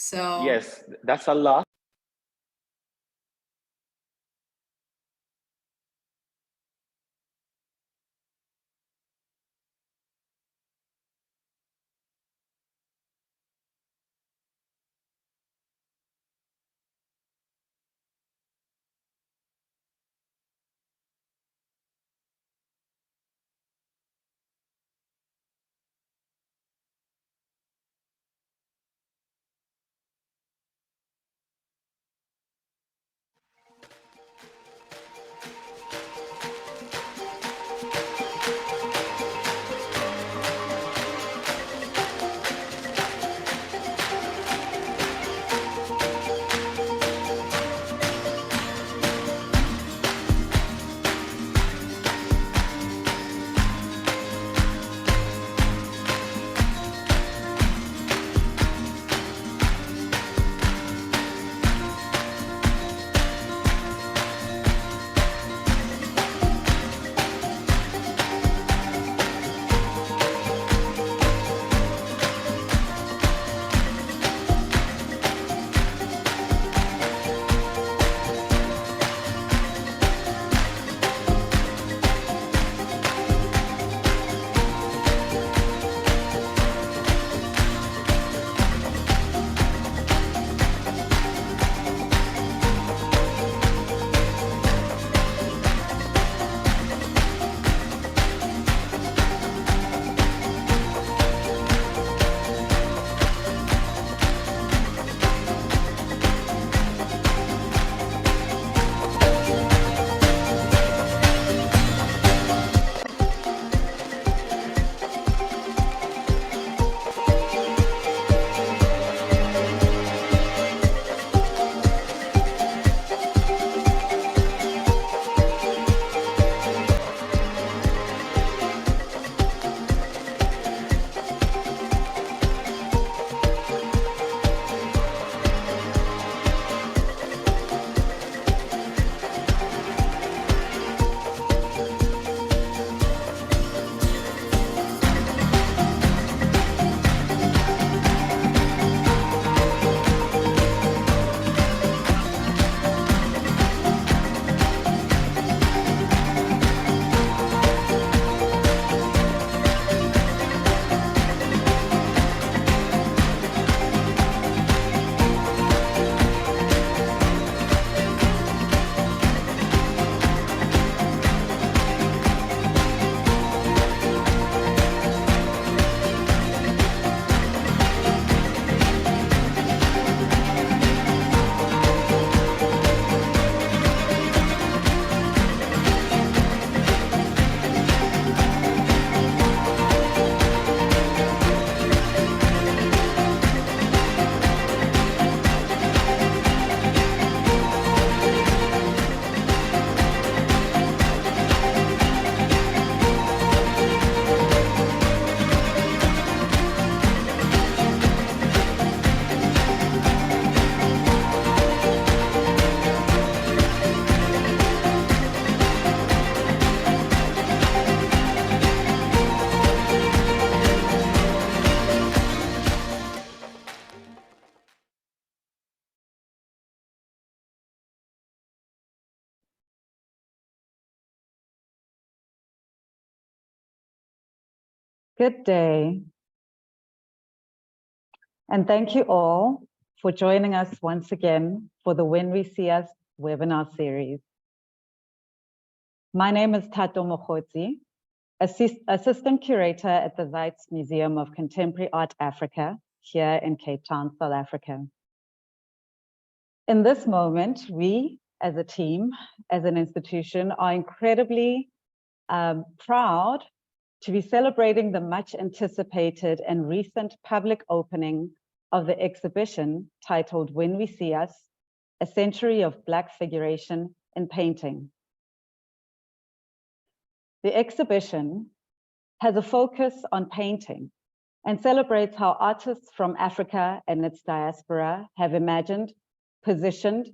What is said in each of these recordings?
So yes, that's a lot. Good day. And thank you all for joining us once again for the When We See Us webinar series. My name is Tato Mokgotsi, Assistant Curator at the Zeitz Museum of Contemporary Art Africa here in Cape Town, South Africa. In this moment, we as a team, as an institution, are incredibly proud to be celebrating the much anticipated and recent public opening of the exhibition titled When We See Us, A Century of Black Figuration in Painting. The exhibition has a focus on painting and celebrates how artists from Africa and its diaspora have imagined, positioned,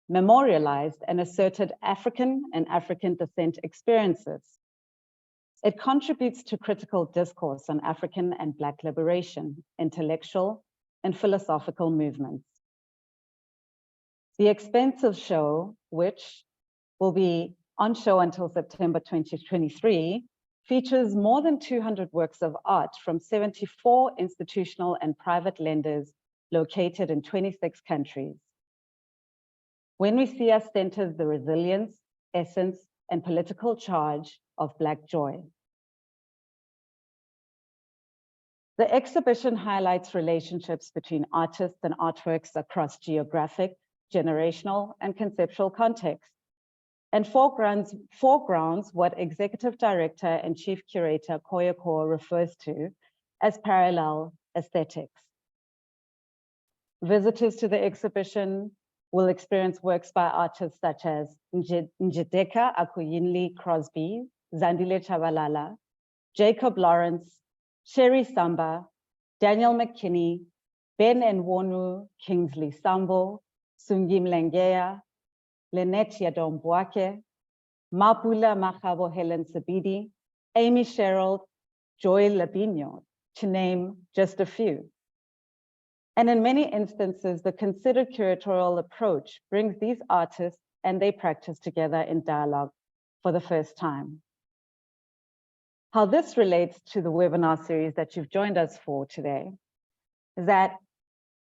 memorialized, and asserted African and African descent experiences. It contributes to critical discourse on African and Black liberation, intellectual, and philosophical movements. The expensive show, which will be on show until September 2023, features more than 200 works of art from 74 institutional and private lenders located in 26 countries. When we see us centers the resilience, essence, and political charge of Black joy. The exhibition highlights relationships between artists and artworks across geographic, generational, and conceptual contexts, and foregrounds what Executive Director and Chief Curator Curator refers to as parallel aesthetics. Visitors to the exhibition will experience works by artists such as Njideka Akuyinli Crosby, Zandile Chabalala, Jacob Lawrence, Sherry Samba, Daniel McKinney, Ben Nwonu Kingsley Sambo, Sungim Lengea, Lynette Yadomboake, Mapula Makabo Helen Sabidi, Amy Sherrill, Joy Labino, to name just a few. And in many instances, the considered curatorial approach brings these artists and their practice together in dialogue for the first time. How this relates to the webinar series that you've joined us for today is that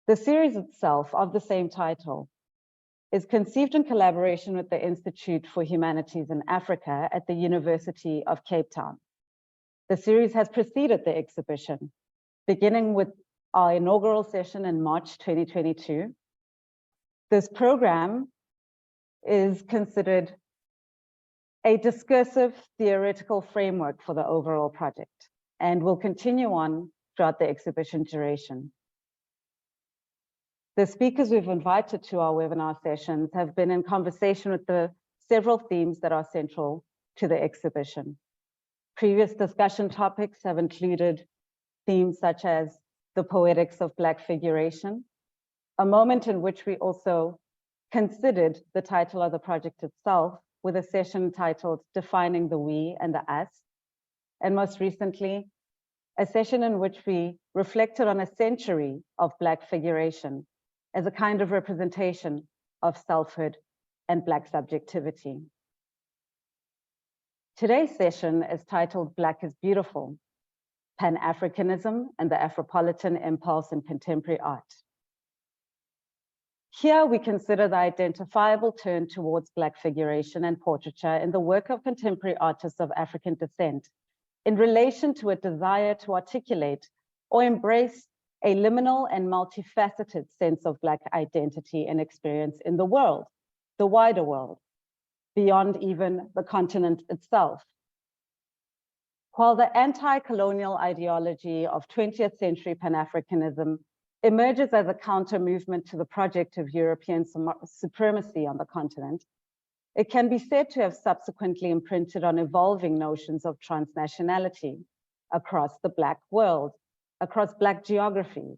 the series itself of the same title is conceived in collaboration with the Institute for Humanities in Africa at the University of Cape Town. The series has preceded the exhibition, beginning with our inaugural session in March 2022. This program is considered a discursive theoretical framework for the overall project and will continue on throughout the exhibition duration. The speakers we've invited to our webinar sessions have been in conversation with the several themes that are central to the exhibition. Previous discussion topics have included themes such as the poetics of Black figuration, a moment in which we also considered the title of the project itself with a session titled Defining the We and the Us, and most recently, a session in which we reflected on a century of Black figuration as a kind of representation of selfhood and Black subjectivity. Today's session is titled Black is Beautiful, Pan-Africanism and the Afropolitan Impulse in Contemporary Art. Here we consider the identifiable turn towards Black figuration and portraiture in the work of contemporary artists of African descent in relation to a desire to articulate or embrace a liminal and multifaceted sense of Black identity and experience in the world, the wider world, beyond even the continent itself. While the anti-colonial ideology of 20th century Pan-Africanism emerges as a counter movement to the project of European supremacy on the continent, it can be said to have subsequently imprinted on evolving notions of transnationality across the Black world, across Black geographies.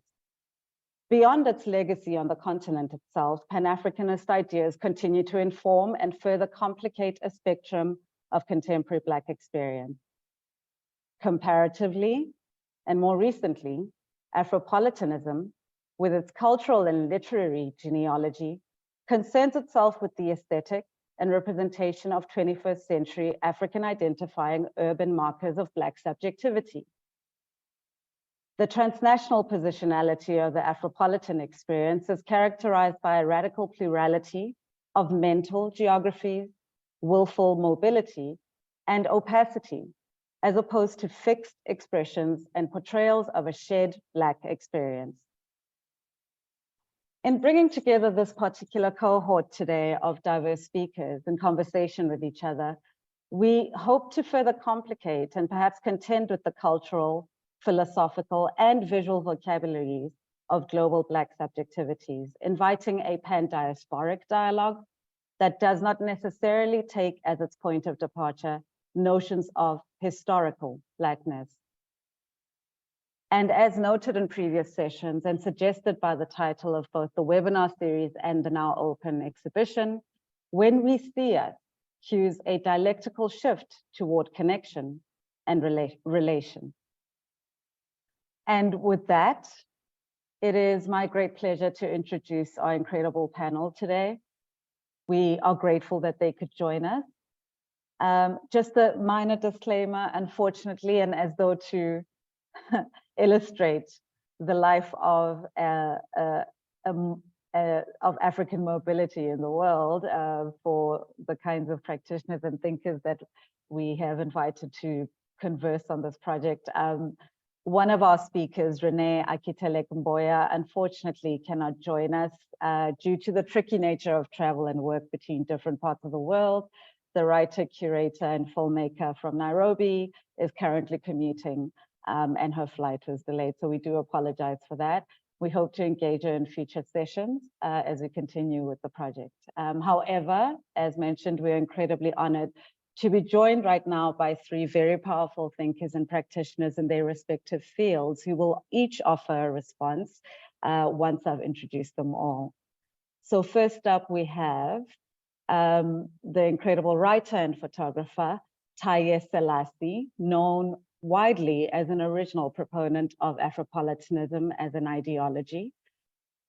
Beyond its legacy on the continent itself, Pan-Africanist ideas continue to inform and further complicate a spectrum of contemporary Black experience. Comparatively, and more recently, Afropolitanism, with its cultural and literary genealogy, concerns itself with the aesthetic and representation of 21st century African identifying urban markers of Black subjectivity. The transnational positionality of the Afropolitan experience is characterized by a radical plurality of mental geographies, willful mobility, and opacity, as opposed to fixed expressions and portrayals of a shared Black experience. In bringing together this particular cohort today of diverse speakers in conversation with each other, we hope to further complicate and perhaps contend with the cultural, philosophical, and visual vocabularies of global Black subjectivities, inviting a pan-diasporic dialogue that does not necessarily take as its point of departure notions of historical Blackness. And as noted in previous sessions and suggested by the title of both the webinar series and the now open exhibition, when we see us, cues a dialectical shift toward connection and relation. And with that, It is my great pleasure to introduce our incredible panel today. We are grateful that they could join us. Just a minor disclaimer, unfortunately, and as though to illustrate the life of African mobility in the world for the kinds of practitioners and thinkers that we have invited to converse on this project. One of our speakers, Renee Akitele-Kumboya, unfortunately cannot join us due to the tricky nature of travel and work between different parts of the world. The writer, curator, and filmmaker from Nairobi is currently commuting and her flight was delayed. So we do apologize for that. We hope to engage her in future sessions as we continue with the project. However, as mentioned, we're incredibly honored to be joined right now by three very powerful thinkers and practitioners in their respective fields who will each offer a response once I've introduced them all. So first up, we have the incredible writer and photographer, Taiye Selasi, known widely as an original proponent of Afropolitanism as an ideology.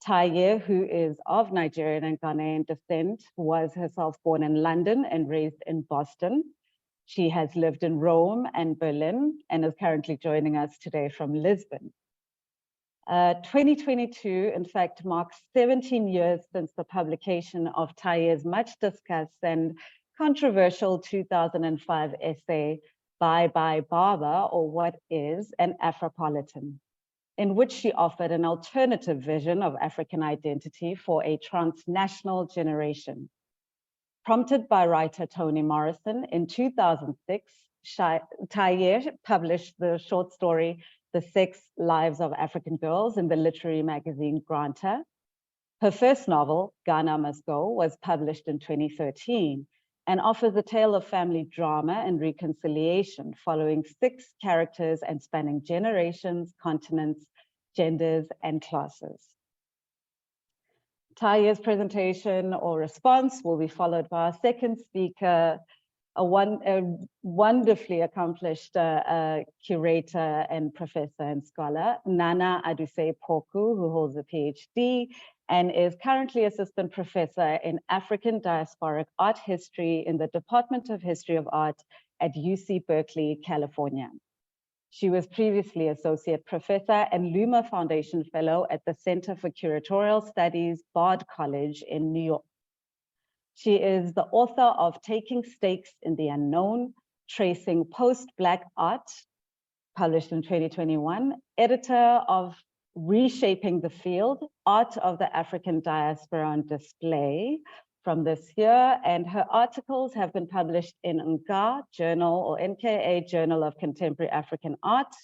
Taiye, who is of Nigerian and Ghanaian descent, was herself born in London and raised in Boston. She has lived in Rome and Berlin and is currently joining us today from Lisbon. 2022, in fact, marks 17 years since the publication of Taiye's much discussed and controversial 2005 essay, Bye Bye Barber, or What is an Afropolitan, in which she offered an alternative vision of African identity for a transnational generation. Prompted by writer Toni Morrison, in 2006, Taiye published the short story, The 6 Lives of African Girls, in the literary magazine Granta. Her first novel, Ghana Must Go, was published in 2013 and offers a tale of family drama and reconciliation following 6 characters and spanning generations, continents, genders, and classes. Taiye's presentation or response will be followed by our second speaker, a wonderfully accomplished curator and professor and scholar, Nana Adusei-Poku, who holds a PhD and is currently assistant professor in African diasporic art history in the Department of History of Art at UC Berkeley, California. She was previously associate professor and Luma Foundation fellow at the Center for Curatorial Studies, Bard College in New York. She is the author of Taking Stakes in the Unknown, Tracing Post-Black Art, published in 2021, editor of Reshaping the Field, Art of the African Diaspora on Display from this year, and her articles have been published in NKA Journal or NKA Journal of Contemporary African Art,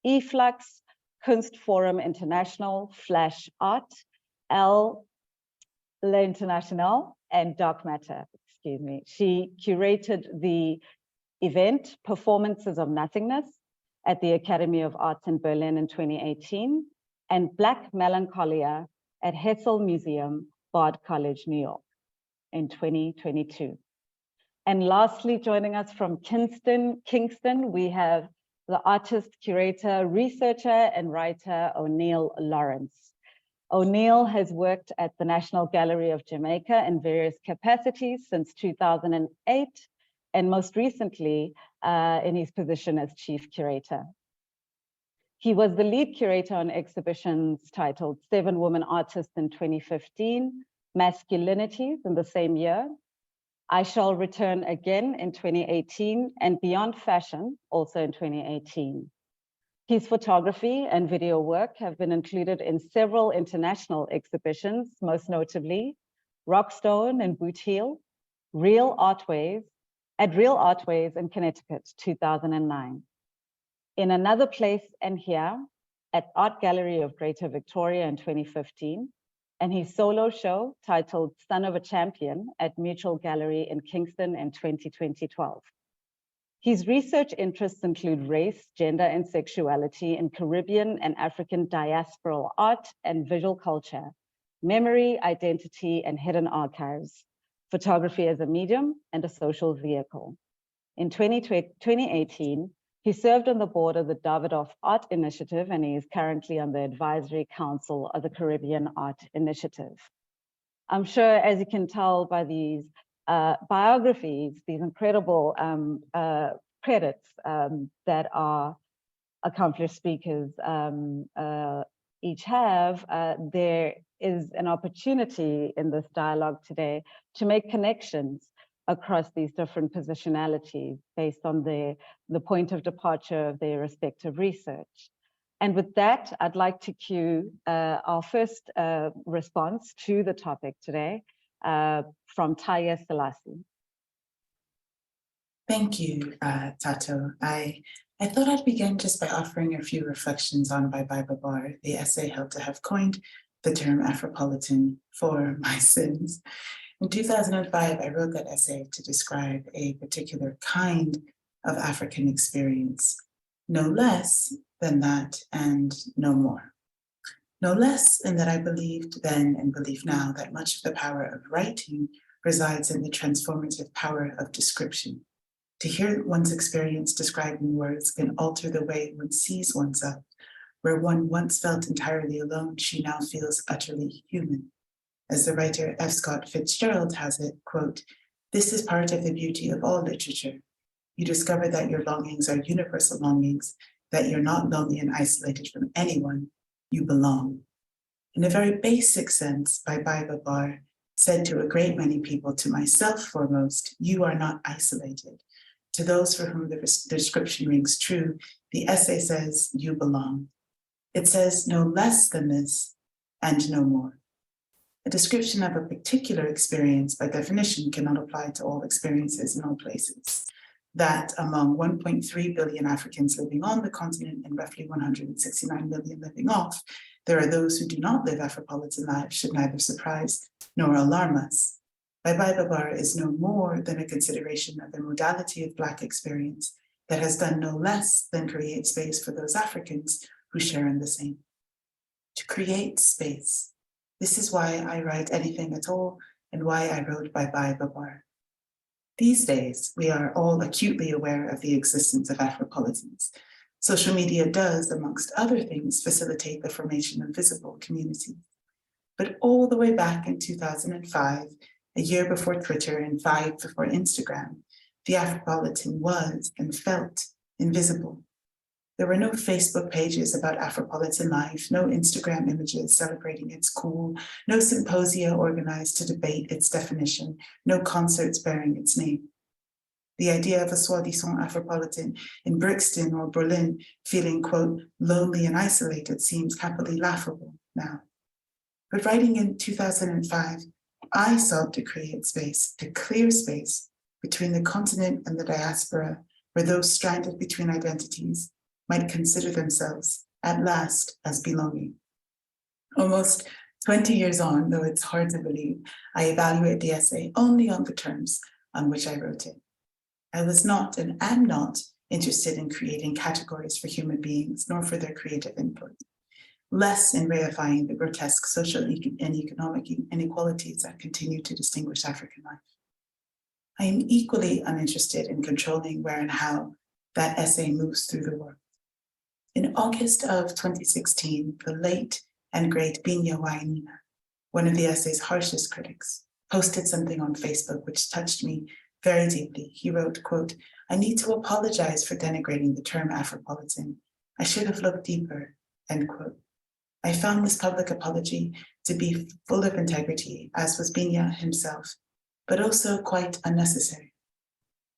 Eflux, Kunstforum International, Flash Art, L'International, and Dark Matter, excuse me. She curated the event Performances of Nothingness at the Academy of Arts in Berlin in 2018, and Black Melancholia at Hessel Museum, Bard College, New York in 2022. And lastly, joining us from Kingston, we have the artist, curator, researcher, and writer, O'Neill Lawrence. O'Neill has worked at the National Gallery of Jamaica in various capacities since 2008, and most recently in his position as chief curator. He was the lead curator on exhibitions titled 7 Women Artists in 2015, Masculinities in the same year, I Shall Return Again in 2018, and Beyond Fashion, also in 2018. His photography and video work have been included in several international exhibitions, most notably Rockstone and Boot Heel, Real Artways in Connecticut, 2009. In Another Place and Here at Art Gallery of Greater Victoria in 2015, and his solo show titled Son of a Champion at Mutual Gallery in Kingston in 2012. His research interests include race, gender, and sexuality in Caribbean and African diasporal art and visual culture, memory, identity, and hidden archives, photography as a medium and a social vehicle. In 2018, He served on the board of the Davidoff Art Initiative, and he is currently on the Advisory Council of the Caribbean Art Initiative. I'm sure, as you can tell by these biographies, these incredible credits that our accomplished speakers each have, there is an opportunity in this dialogue today to make connections across these different positionalities based on the point of departure of their respective research. And with that, I'd like to cue our first response to the topic today from Taiye Selasi. Thank you, Tato. I thought I'd begin just by offering a few reflections on Bye Bye Babar, the essay held to have coined the term Afropolitan for my sins. In 2005, I wrote that essay to describe a particular kind of African experience, no less than that and no more. No less than that I believed then and believe now that much of the power of writing resides in the transformative power of description. To hear one's experience described in words can alter the way one sees oneself. Where one once felt entirely alone, she now feels utterly human. As the writer F. Scott Fitzgerald has it, quote, "This is part of the beauty of all literature. You discover that your longings are universal longings, that you're not lonely and isolated from anyone, you belong." In a very basic sense, Bye Bye Babar said to a great many people, to myself foremost, you are not isolated. To those for whom the description rings true, the essay says you belong. It says no less than this and no more. A description of a particular experience, by definition, cannot apply to all experiences in all places. That among 1.3 billion Africans living on the continent and roughly 169 million living off, there are those who do not live Afropolitan lives should neither surprise nor alarm us. Bye Bye Babar is no more than a consideration of the modality of Black experience that has done no less than create space for those Africans who share in the same. To create space. This is why I write anything at all and why I wrote Bye Bye Babar. These days, we are all acutely aware of the existence of Afropolitans. Social media does, amongst other things, facilitate the formation of visible communities. But all the way back in 2005, a year before Twitter and 5 before Instagram, the Afropolitan was and felt invisible. There were no Facebook pages about Afropolitan life, no Instagram images celebrating its cool, no symposia organized to debate its definition, no concerts bearing its name. The idea of a soi-disant Afropolitan in Brixton or Berlin feeling, quote, lonely and isolated seems happily laughable now. But writing in 2005, I sought to create space, to clear space between the continent and the diaspora, where those stranded between identities might consider themselves, at last, as belonging. Almost 20 years on, though it's hard to believe, I evaluate the essay only on the terms on which I wrote it. I was not and am not interested in creating categories for human beings, nor for their creative input, less in reifying the grotesque social and economic inequalities that continue to distinguish African life. I am equally uninterested in controlling where and how that essay moves through the world. In August of 2016, the late and great Binya Wainaina, one of the essay's harshest critics, posted something on Facebook which touched me very deeply. He wrote, quote, "I need to apologize for denigrating the term Afropolitan. I should have looked deeper," end quote. I found this public apology to be full of integrity, as was Binya himself, but also quite unnecessary.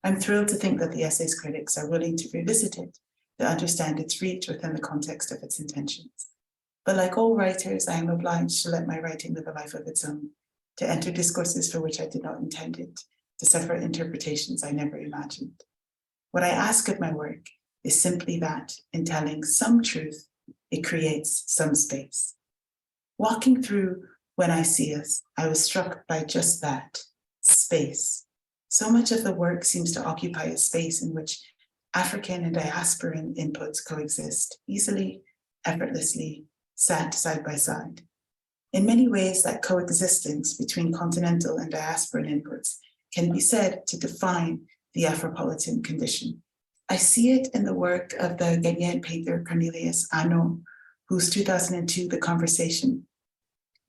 I'm thrilled to think that the essay's critics are willing to revisit it, to understand its reach within the context of its intentions. But like all writers, I am obliged to let my writing live a life of its own, to enter discourses for which I did not intend it, to suffer interpretations I never imagined. What I ask of my work is simply that, in telling some truth, it creates some space. Walking through When I See Us, I was struck by just that, space. So much of the work seems to occupy a space in which African and diasporan inputs coexist easily, effortlessly, sat side by side. In many ways, that coexistence between continental and diasporan inputs can be said to define the Afropolitan condition, I see it in the work of the Ghanaian painter Cornelius Ano, whose 2002 The Conversation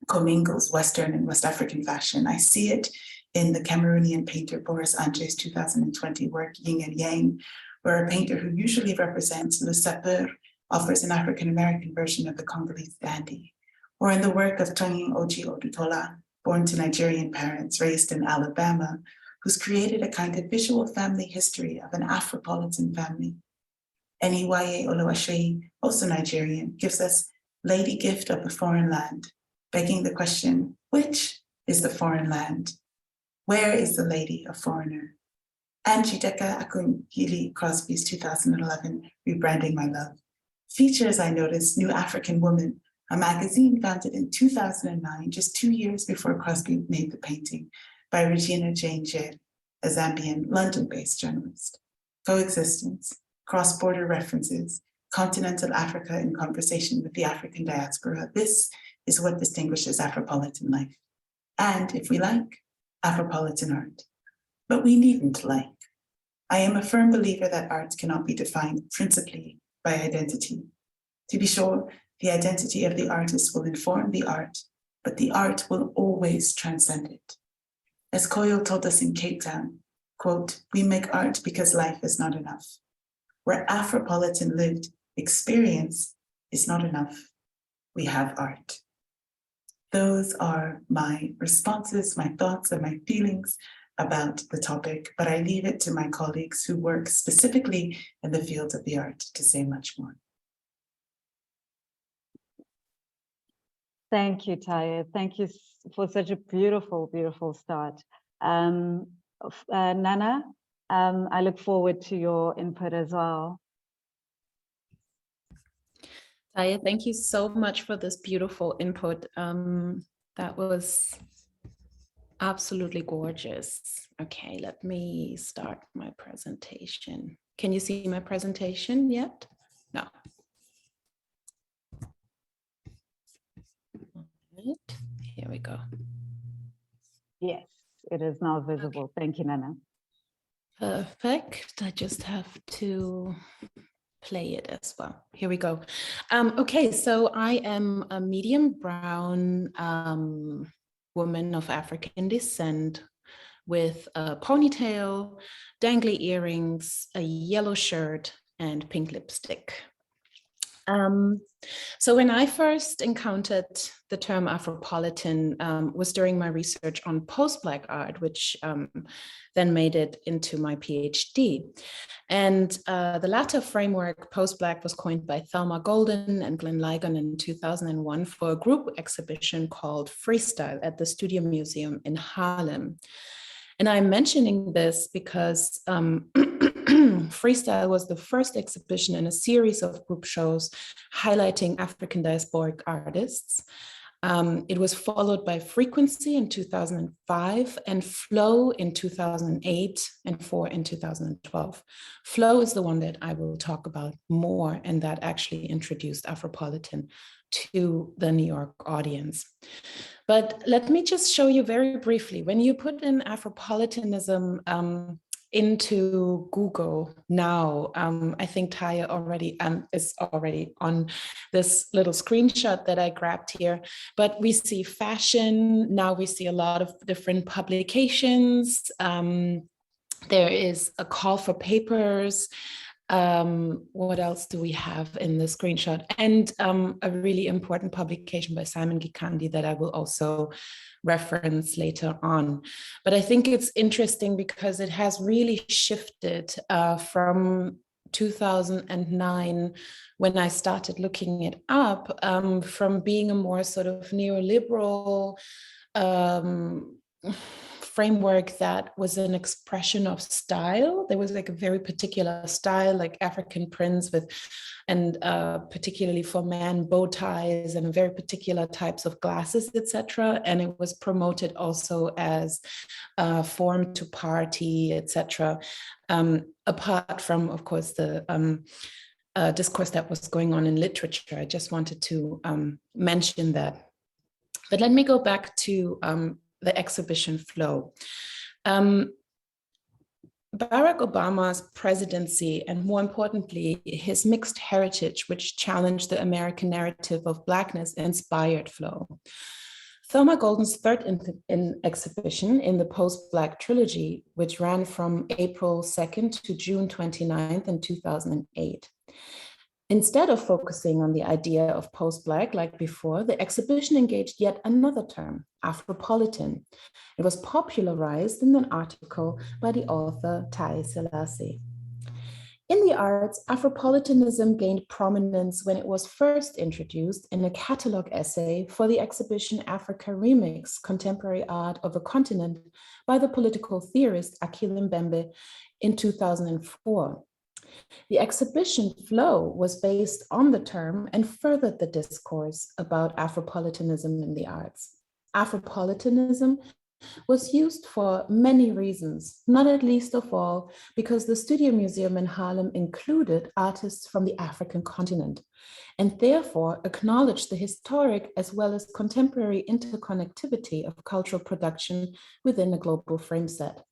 commingles Western and West African fashion. I see it in the Cameroonian painter Boris André's 2020 work, Yin and Yang, where a painter who usually represents Le Sapeur offers an African-American version of the Congolese dandy, or in the work of Tonyin Oji Odutola, born to Nigerian parents, raised in Alabama, who's created a kind of visual family history of an Afropolitan family. Eniwaye Oluwaseyi, also Nigerian, gives us Lady Gift of the Foreign Land, begging the question, which is the foreign land? Where is the lady, a foreigner? And Chideka Akungili Crosby's 2011 Rebranding My Love features, I noticed, New African Woman, a magazine founded in 2009, just 2 years before Crosby made the painting, by Regina Jane Jed, a Zambian London-based journalist. Coexistence, cross-border references, continental Africa in conversation with the African diaspora. This is what distinguishes Afropolitan life. And if we like, Afropolitan art. But we needn't like. I am a firm believer that art cannot be defined principally by identity. To be sure, the identity of the artist will inform the art, but the art will always transcend it. As Koyo told us in Cape Town, quote, we make art because life is not enough. Where Afropolitan lived experience is not enough. We have art. Those are my responses, my thoughts, and my feelings about the topic, but I leave it to my colleagues who work specifically in the field of the art to say much more. Thank you, Taiye. Thank you for such a beautiful, beautiful start. Nana, I look forward to your input as well. Taiye, thank you so much for this beautiful input. That was absolutely gorgeous. Okay, let me start my presentation. Can you see my presentation yet? No. Here we go. Yes, it is now visible. Okay. Thank you, Nana. Perfect. I just have to play it as well. Here we go. Okay, so I am a medium brown woman of African descent with a ponytail, dangly earrings, a yellow shirt, and pink lipstick. So when I first encountered the term Afropolitan was during my research on post-Black art, which then made it into my PhD. And the latter framework, post-Black, was coined by Thelma Golden and Glenn Ligon in 2001 for a group exhibition called Freestyle at the Studio Museum in Harlem. And I'm mentioning this because Freestyle was the first exhibition in a series of group shows highlighting African diasporic artists. It was followed by Frequency in 2005 and Flow in 2008 and 4 in 2012. Flow is the one that I will talk about more, and that actually introduced Afropolitan to the New York audience. But let me just show you very briefly. When you put in Afropolitanism into Google now, I think Taiye already is already on this little screenshot that I grabbed here, but we see fashion. Now we see a lot of different publications. There is a call for papers. What else do we have in the screenshot? And a really important publication by Simon Gikandi that I will also reference later on. But I think it's interesting because it has really shifted from 2009, when I started looking it up, from being a more sort of neoliberal framework that was an expression of style. There was like a very particular style, like African prints with, and particularly for men, bow ties and very particular types of glasses, etc. And it was promoted also as a form to party, etc. Apart from, of course, the discourse that was going on in literature. I just wanted to mention that. But let me go back to the exhibition Flow. Barack Obama's presidency, and more importantly, his mixed heritage, which challenged the American narrative of Blackness, inspired Flow. Thelma Golden's third exhibition in the Post-Black trilogy, which ran from April 2nd to June 29th in 2008. Instead of focusing on the idea of post-Black like before, the exhibition engaged yet another term, Afropolitan. It was popularized in an article by the author Taiye Selasi. In the arts, Afropolitanism gained prominence when it was first introduced in a catalog essay for the exhibition Africa Remix, Contemporary Art of a Continent by the political theorist Achille Mbembe in 2004. The exhibition Flow was based on the term and furthered the discourse about Afropolitanism in the arts. Afropolitanism was used for many reasons, not at least of all because the Studio Museum in Harlem included artists from the African continent and therefore acknowledged the historic as well as contemporary interconnectivity of cultural production within a global frame set.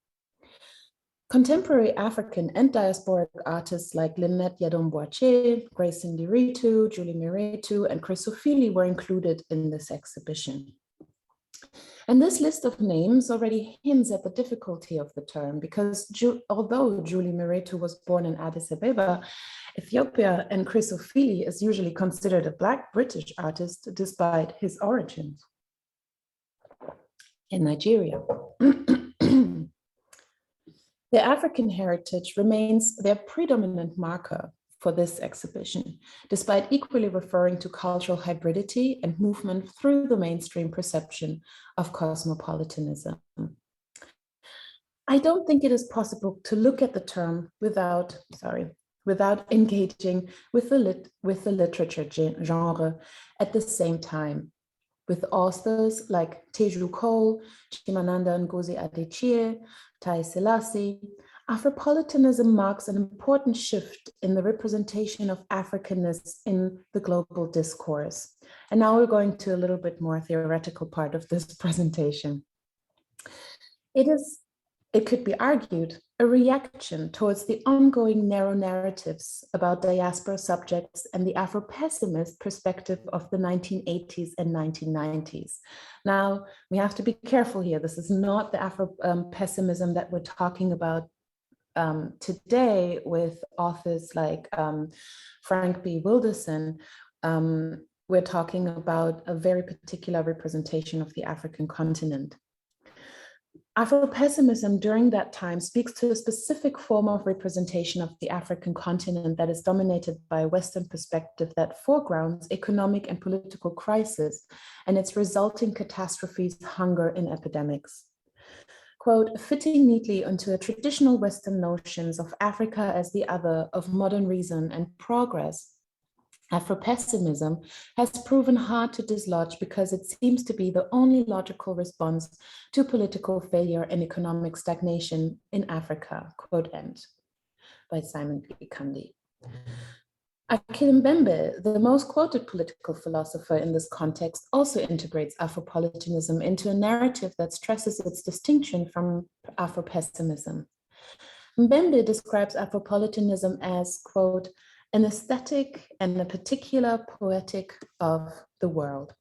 Contemporary African and diasporic artists like Lynette Yadom-Boakye, Grace Ndiritu, Julie Miretu, and Chris Ofili were included in this exhibition. And this list of names already hints at the difficulty of the term because although Julie Miretu was born in Addis Ababa, Ethiopia, and Chris Ofili is usually considered a Black British artist despite his origins in Nigeria. Their African heritage remains their predominant marker for this exhibition, despite equally referring to cultural hybridity and movement through the mainstream perception of cosmopolitanism. I don't think it is possible to look at the term without engaging with the literature genre at the same time, with authors like Teju Cole, Chimamanda Ngozi Adichie, Taiye Selasi. Afropolitanism marks an important shift in the representation of Africanness in the global discourse. And now we're going to a little bit more theoretical part of this presentation. It could be argued, a reaction towards the ongoing narrow narratives about diaspora subjects and the Afro-pessimist perspective of the 1980s and 1990s. Now, we have to be careful here. This is not the Afro-pessimism that we're talking about today with authors like Frank B. Wilderson. We're talking about a very particular representation of the African continent. Afro-pessimism during that time speaks to a specific form of representation of the African continent that is dominated by a Western perspective that foregrounds economic and political crisis and its resulting catastrophes, hunger, and epidemics. Quote, fitting neatly into a traditional Western notions of Africa as the other, of modern reason and progress, Afro-pessimism has proven hard to dislodge because it seems to be the only logical response to political failure and economic stagnation in Africa, quote end, by Simon B. Kandi. Achille Mbembe, the most quoted political philosopher in this context, also integrates Afropolitanism into a narrative that stresses its distinction from Afro-pessimism. Mbembe describes Afropolitanism as, quote, an aesthetic and a particular poetic of the world.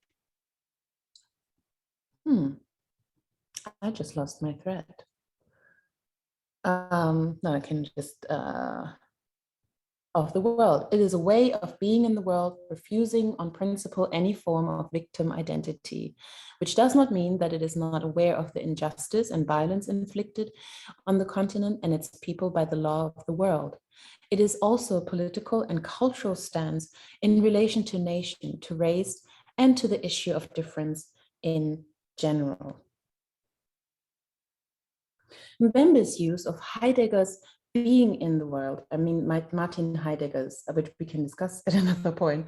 I just lost my thread. No, I can just, of the world. It is a way of being in the world, refusing on principle any form of victim identity, which does not mean that it is not aware of the injustice and violence inflicted on the continent and its people by the law of the world. It is also a political and cultural stance in relation to nation, to race, and to the issue of difference in general. Mbembe's use of Heidegger's being in the world, Martin Heidegger's, which we can discuss at another point,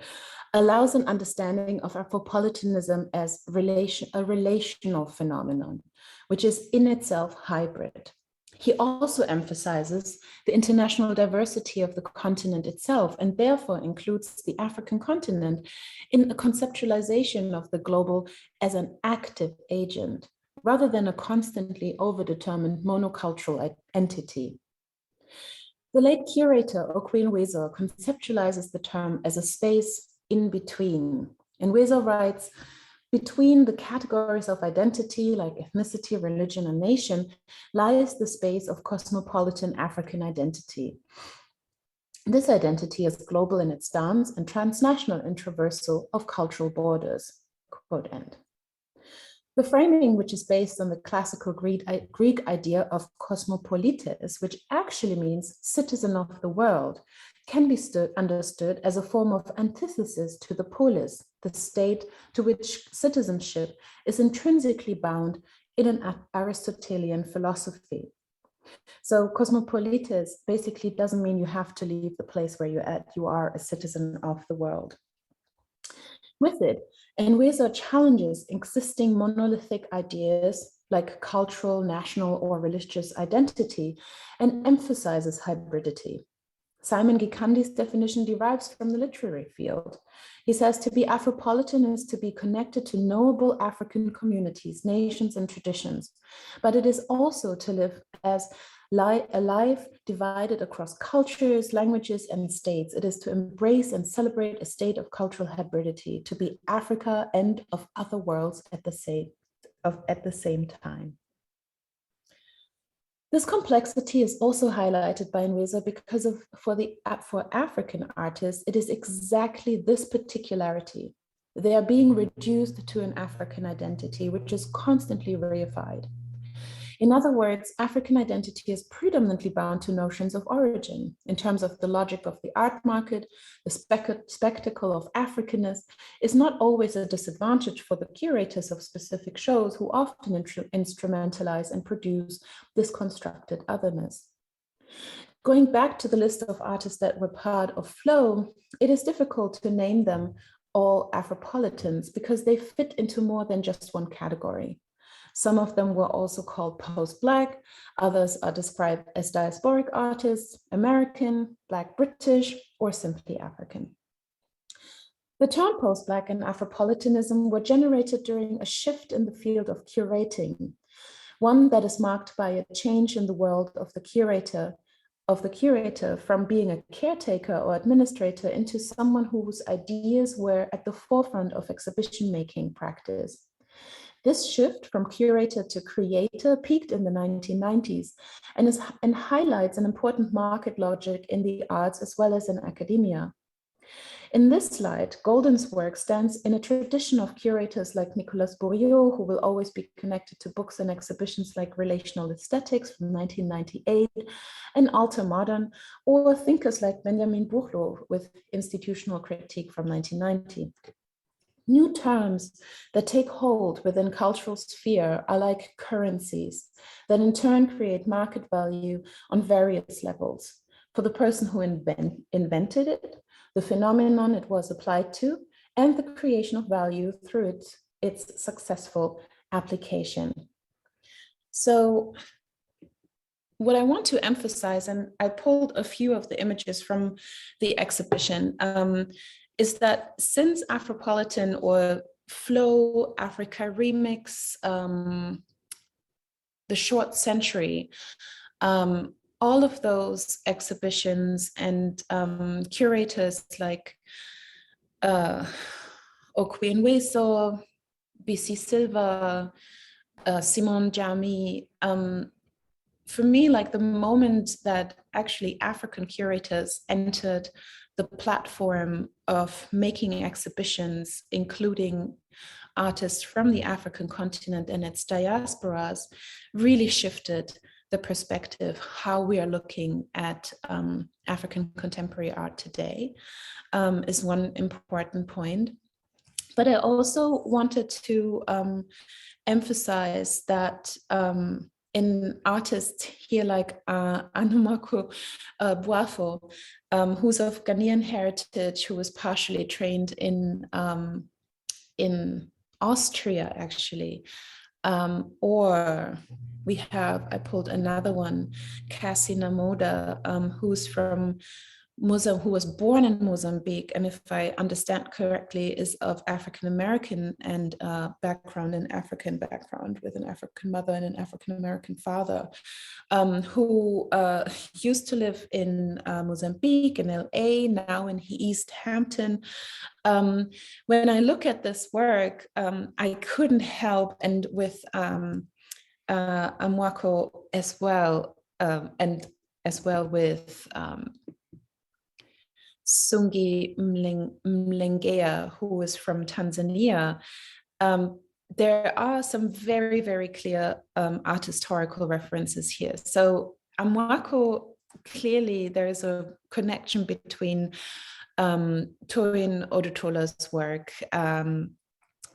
allows an understanding of Afropolitanism as a relational phenomenon, which is in itself hybrid. He also emphasizes the international diversity of the continent itself, and therefore includes the African continent in a conceptualization of the global as an active agent, rather than a constantly overdetermined monocultural entity. The late curator Okwe conceptualizes the term as a space in between. And Wezo writes, between the categories of identity like ethnicity, religion, and nation lies the space of cosmopolitan African identity. This identity is global in its stance and transnational and traversal of cultural borders, quote end. The framing, which is based on the classical Greek idea of cosmopolites, which actually means citizen of the world, can be understood as a form of antithesis to the polis, the state to which citizenship is intrinsically bound in an Aristotelian philosophy. So cosmopolites basically doesn't mean you have to leave the place where you're at, you are a citizen of the world. With it, Enwezo challenges existing monolithic ideas like cultural, national, or religious identity and emphasizes hybridity. Simon Gikandi's definition derives from the literary field. He says to be Afropolitan is to be connected to knowable African communities, nations, and traditions, but it is also to live as a life divided across cultures, languages, and states. It is to embrace and celebrate a state of cultural hybridity, to be Africa and of other worlds at the same time. This complexity is also highlighted by Enwezo because for African artists, it is exactly this particularity. They are being reduced to an African identity, which is constantly reified. In other words, African identity is predominantly bound to notions of origin. In terms of the logic of the art market, the spectacle of Africanness is not always a disadvantage for the curators of specific shows who often instrumentalize and produce this constructed otherness. Going back to the list of artists that were part of Flow, it is difficult to name them all Afropolitans because they fit into more than just one category. Some of them were also called post-Black, others are described as diasporic artists, American, Black British, or simply African. The term post-Black and Afropolitanism were generated during a shift in the field of curating, one that is marked by a change in the world of the curator from being a caretaker or administrator into someone whose ideas were at the forefront of exhibition-making practice. This shift from curator to creator peaked in the 1990s and highlights an important market logic in the arts as well as in academia. In this slide, Golden's work stands in a tradition of curators like Nicolas Bourriaud, who will always be connected to books and exhibitions like Relational Aesthetics from 1998 and Alter Modern, or thinkers like Benjamin Buchloh with Institutional Critique from 1990. New terms that take hold within cultural sphere are like currencies that in turn create market value on various levels. For the person who invented it, the phenomenon it was applied to, and the creation of value through its successful application. So what I want to emphasize, and I pulled a few of the images from the exhibition, is that since Afropolitan or Flow, Africa Remix, the short century, all of those exhibitions and curators like Okwe, BC Silva, Simon Jami, for me, like the moment that actually African curators entered the platform of making exhibitions, including artists from the African continent and its diasporas, really shifted the perspective, how we are looking at African contemporary art today, is one important point. But I also wanted to emphasize that in artists here like Anumako Boafo, who's of Ghanaian heritage, who was partially trained in Austria, actually. Or I pulled another one, Cassie Namoda, who's from who was born in Mozambique, and if I understand correctly, is of African-American and background and African background, with an African mother and an African-American father, who used to live in Mozambique, in LA, now in East Hampton. When I look at this work, I couldn't help, and with Amwako as well, and as well with Sungi Mlengea, who is from Tanzania, there are some very, very clear art historical references here. So Amwako, clearly there is a connection between Toyin Odutola's work,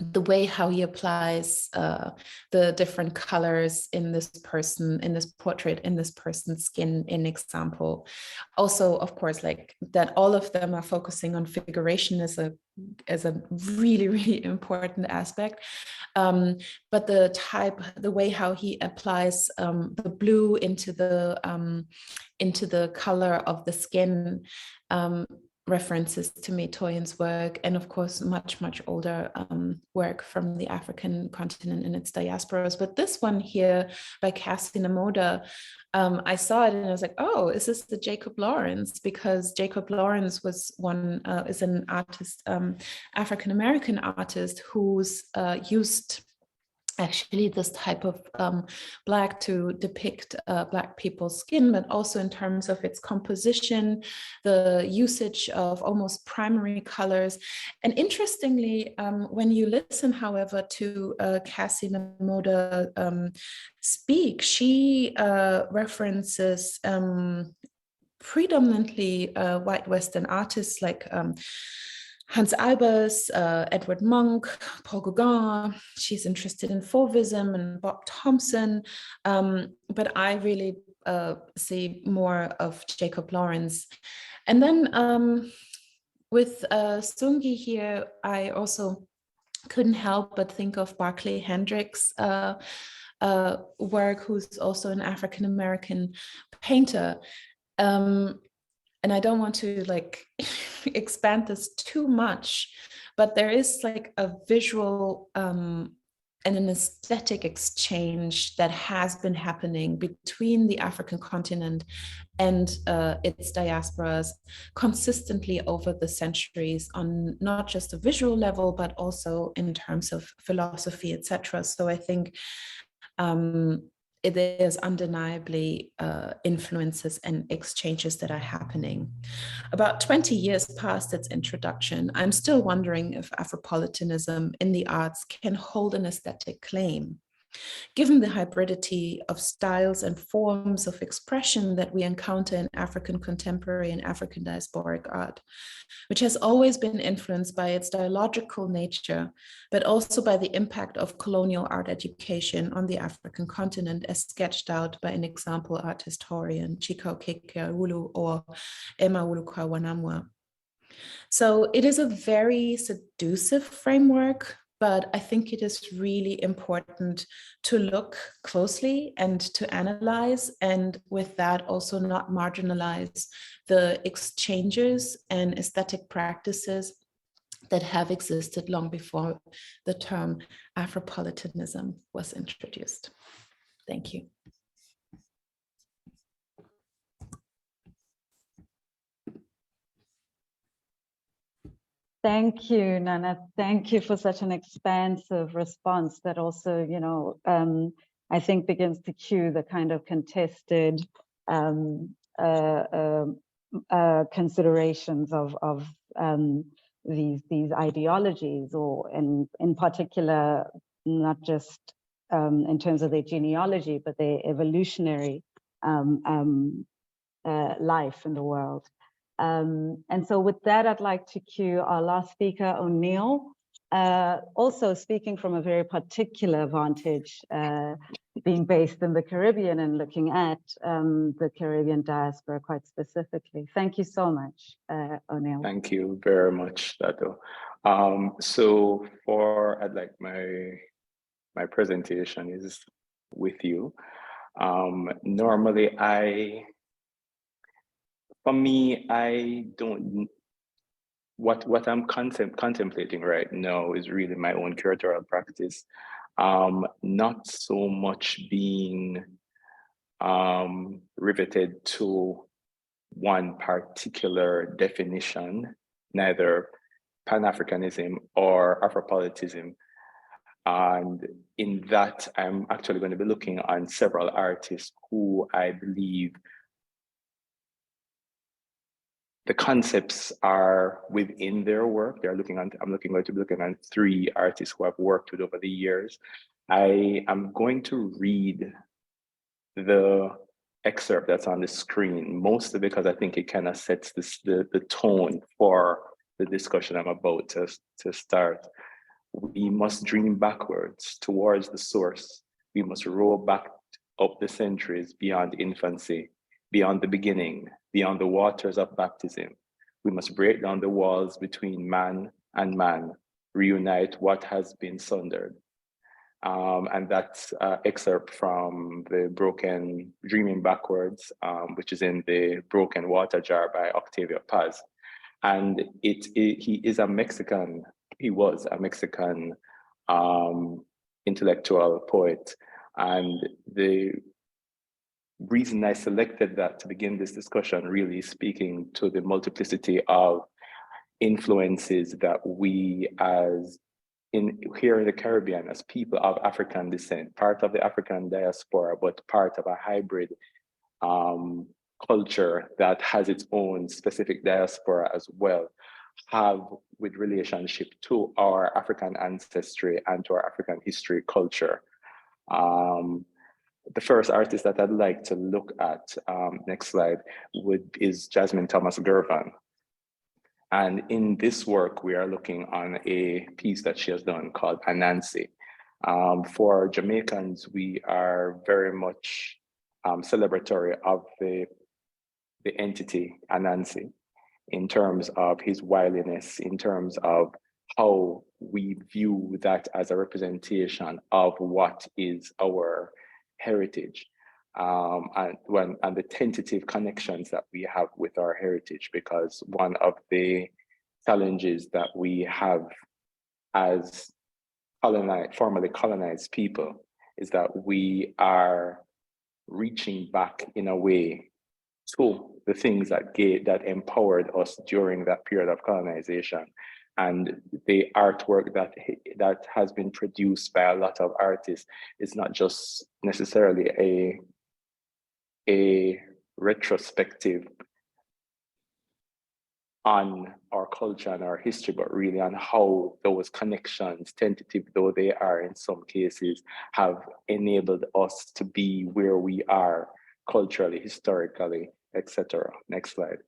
the way how he applies the different colors in this person, in this portrait, in this person's skin, in example. Also, of course, like that all of them are focusing on figuration as a really, really important aspect. But the way how he applies the blue into the color of the skin, references to me Toyin's work, and of course much older work from the African continent and its diasporas. But this one here by Cassie Namoda, I saw it and I was like, oh, is this the Jacob Lawrence? Because Jacob Lawrence was is an artist, African-American artist, who's used actually this type of black to depict Black people's skin, but also in terms of its composition, the usage of almost primary colors. And interestingly, when you listen, however, to Cassie Namoda speak, she references predominantly white Western artists like Hans Albers, Edward Munch, Paul Gauguin. She's interested in Fauvism and Bob Thompson, but I really see more of Jacob Lawrence. And then with Sungi here, I also couldn't help but think of Barclay Hendricks' work, who's also an African-American painter. And I don't want to like expand this too much, but there is like a visual and an aesthetic exchange that has been happening between the African continent and its diasporas consistently over the centuries, on not just a visual level, but also in terms of philosophy, etc. So I think there's undeniably influences and exchanges that are happening. About 20 years past its introduction, I'm still wondering if Afropolitanism in the arts can hold an aesthetic claim. Given the hybridity of styles and forms of expression that we encounter in African contemporary and African diasporic art, which has always been influenced by its dialogical nature, but also by the impact of colonial art education on the African continent, as sketched out by an example art historian, Chika Okeke-Awulu or Emma Wuluka-Wanamwa. So it is a very seductive framework, but I think it is really important to look closely and to analyze, and with that also not marginalize the exchanges and aesthetic practices that have existed long before the term Afropolitanism was introduced. Thank you. Thank you, Nana. Thank you for such an expansive response that also, you know, I think begins to cue the kind of contested considerations of these ideologies, or in particular, not just in terms of their genealogy, but their evolutionary life in the world. And so with that, I'd like to cue our last speaker, O'Neill, also speaking from a very particular vantage, being based in the Caribbean and looking at the Caribbean diaspora quite specifically. Thank you so much, O'Neill. Thank you very much, Dato. So I'd like my presentation is with you. Normally For me, I don't, what I'm contemplating right now is really my own curatorial practice. Not so much being riveted to one particular definition, neither Pan-Africanism or Afropolitanism. And in that, I'm actually going to be looking on several artists who I believe the concepts are within their work. I'm going to be looking at 3 artists who I've worked with over the years. I am going to read the excerpt that's on the screen, mostly because I think it kind of sets the tone for the discussion I'm about to start. We must dream backwards towards the source. We must roll back up the centuries beyond infancy, beyond the beginning, beyond the waters of baptism. We must break down the walls between man and man, reunite what has been sundered. And that's an excerpt from the Broken Dreaming Backwards, which is in the Broken Water Jar by Octavio Paz. And he is a Mexican, he was a Mexican intellectual poet. And the reason I selected that to begin this discussion, really speaking to the multiplicity of influences that we here in the Caribbean, as people of African descent, part of the African diaspora, but part of a hybrid culture that has its own specific diaspora as well, have with relationship to our African ancestry and to our African history culture. The first artist that I'd like to look at, next slide, is Jasmine Thomas Gervan. And in this work, we are looking on a piece that she has done called Anansi. For Jamaicans, we are very much celebratory of the entity Anansi, in terms of his wiliness, in terms of how we view that as a representation of what is our heritage, and the tentative connections that we have with our heritage, because one of the challenges that we have as formerly colonized people is that we are reaching back in a way to the things that empowered us during that period of colonization. And the artwork that has been produced by a lot of artists is not just necessarily a retrospective on our culture and our history, but really on how those connections, tentative though they are in some cases, have enabled us to be where we are culturally, historically, etc. Next slide.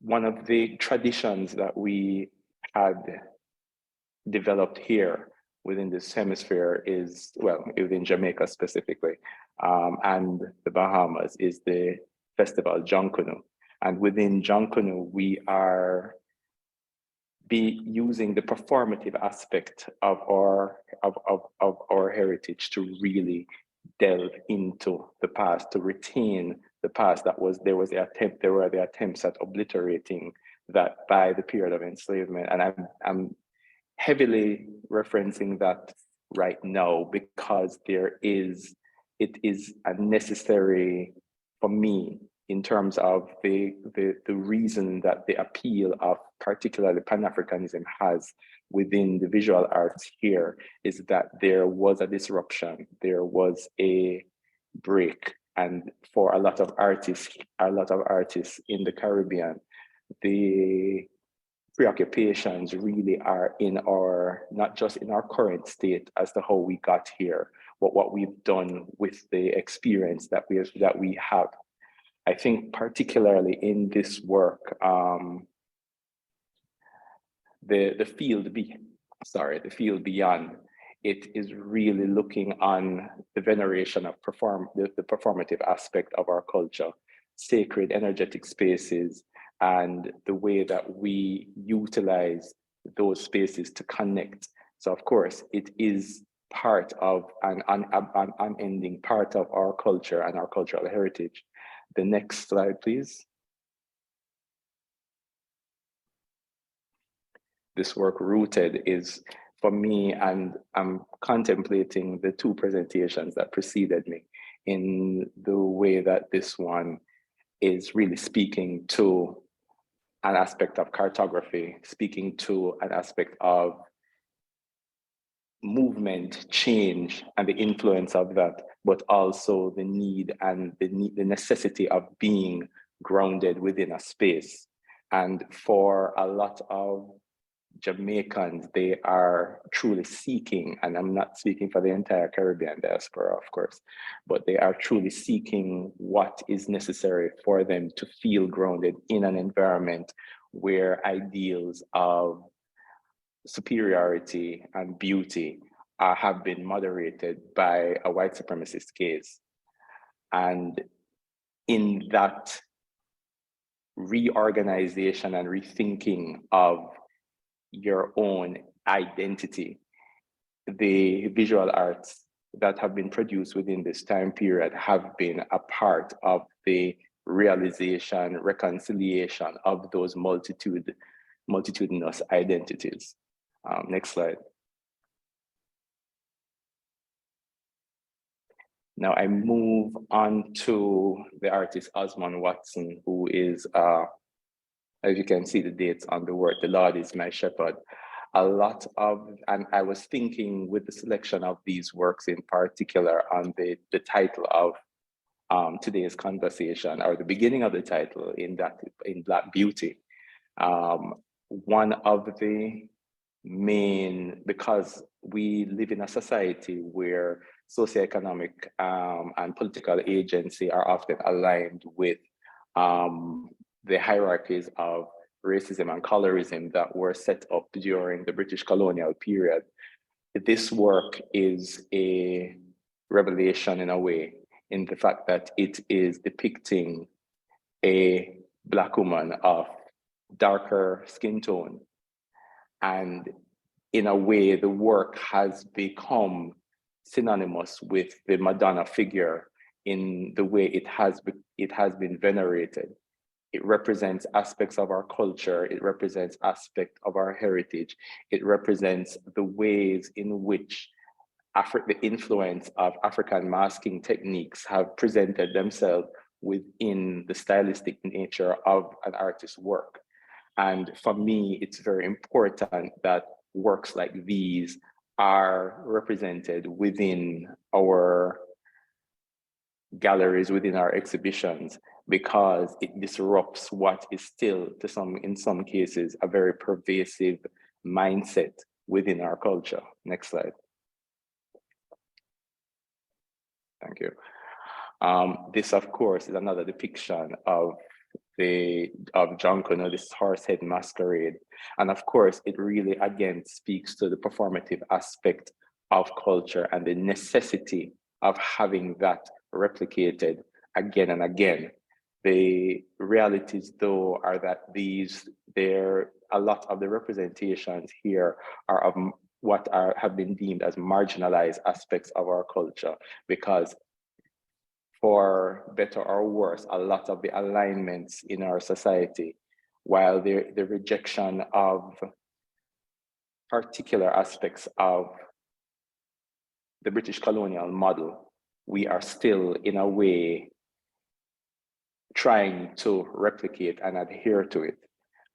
One of the traditions that we had developed here within this hemisphere is, well, within Jamaica specifically, and the Bahamas, is the festival Jonkunu. And within Jonkunu, we are using the performative aspect of our heritage to really delve into the past, to retain the past. There were the attempts at obliterating that by the period of enslavement. And I'm heavily referencing that right now because it is a necessary for me, in terms of the reason that the appeal of particularly Pan-Africanism has within the visual arts here is that there was a disruption, there was a break. And for a lot of artists in the Caribbean, the preoccupations really are not just in our current state as to how we got here, but what we've done with the experience that we have. I think particularly in this work, the field beyond, it is really looking on the veneration of the performative aspect of our culture, sacred energetic spaces, and the way that we utilize those spaces to connect. So of course, it is part of an unending part of our culture and our cultural heritage. The next slide, please. This work rooted is for me, and I'm contemplating the two presentations that preceded me in the way that this one is really speaking to an aspect of cartography, speaking to an aspect of movement, change, and the influence of that, but also the need and the necessity of being grounded within a space. And for a lot of Jamaicans, they are truly seeking, and I'm not speaking for the entire Caribbean diaspora, of course, but they are truly seeking what is necessary for them to feel grounded in an environment where ideals of superiority and beauty have been moderated by a white supremacist gaze. And in that reorganization and rethinking of your own identity, the visual arts that have been produced within this time period have been a part of the realization, reconciliation of those multitudinous identities. Next slide. Now I move on to the artist Osmond Watson, who is, as you can see the dates on the work, "The Lord is my shepherd." A lot of, and I was thinking with the selection of these works in particular on the title of today's conversation, or the beginning of the title in Black Beauty. One of the main, because we live in a society where socioeconomic and political agency are often aligned with the hierarchies of racism and colorism that were set up during the British colonial period. This work is a revelation in a way, in the fact that it is depicting a Black woman of darker skin tone. And in a way, the work has become synonymous with the Madonna figure in the way it has been venerated. It represents aspects of our culture. It represents aspects of our heritage. It represents the ways in which the influence of African masking techniques have presented themselves within the stylistic nature of an artist's work. And for me, it's very important that works like these are represented within our galleries, within our exhibitions, because it disrupts what is still, in some cases, a very pervasive mindset within our culture. Next slide. Thank you. This, of course, is another depiction of Jonkono, this horsehead masquerade. And of course, it really, again, speaks to the performative aspect of culture and the necessity of having that replicated again and again. The realities, though, are that a lot of the representations here are of what have been deemed as marginalized aspects of our culture, because for better or worse, a lot of the alignments in our society, while the rejection of particular aspects of the British colonial model, we are still, in a way, trying to replicate and adhere to it.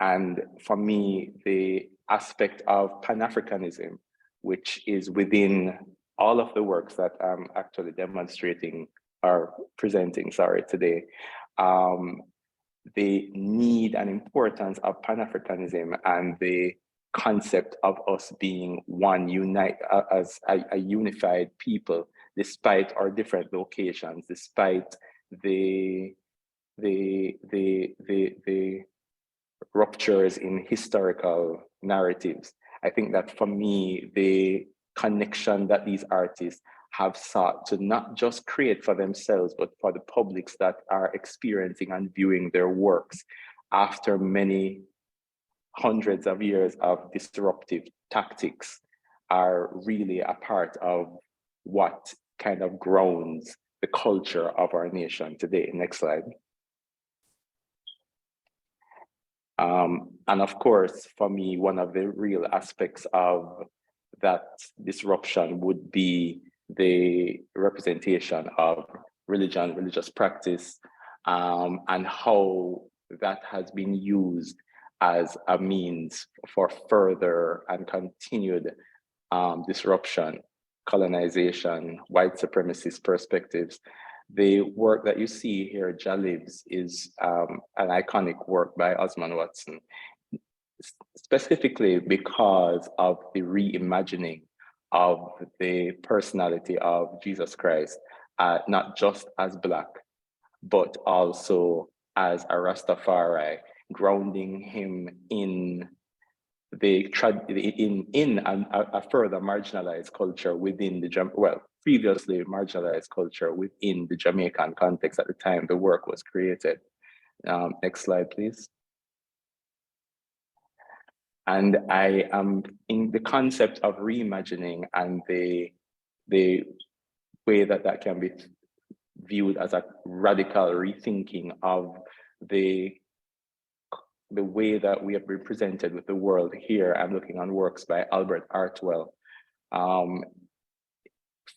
And for me, the aspect of Pan-Africanism, which is within all of the works that I'm actually demonstrating or presenting, today, the need and importance of Pan-Africanism and the concept of us being one, as a unified people, despite our different locations, despite the ruptures in historical narratives. I think that for me, the connection that these artists have sought to not just create for themselves, but for the publics that are experiencing and viewing their works after many hundreds of years of disruptive tactics, are really a part of what kind of grounds the culture of our nation today. Next slide. And of course, for me, one of the real aspects of that disruption would be the representation of religion, religious practice, and how that has been used as a means for further and continued disruption, colonization, white supremacist perspectives. The work that you see here, Jah Lives, is an iconic work by Osman Watson, specifically because of the reimagining of the personality of Jesus Christ, not just as Black, but also as a Rastafari, grounding him in a further marginalized culture within the previously marginalized culture within the Jamaican context at the time the work was created. Next slide, please. And I am in the concept of reimagining and the way that can be viewed as a radical rethinking of the way that we have been presented with the world here. I'm looking on works by Albert Artwell.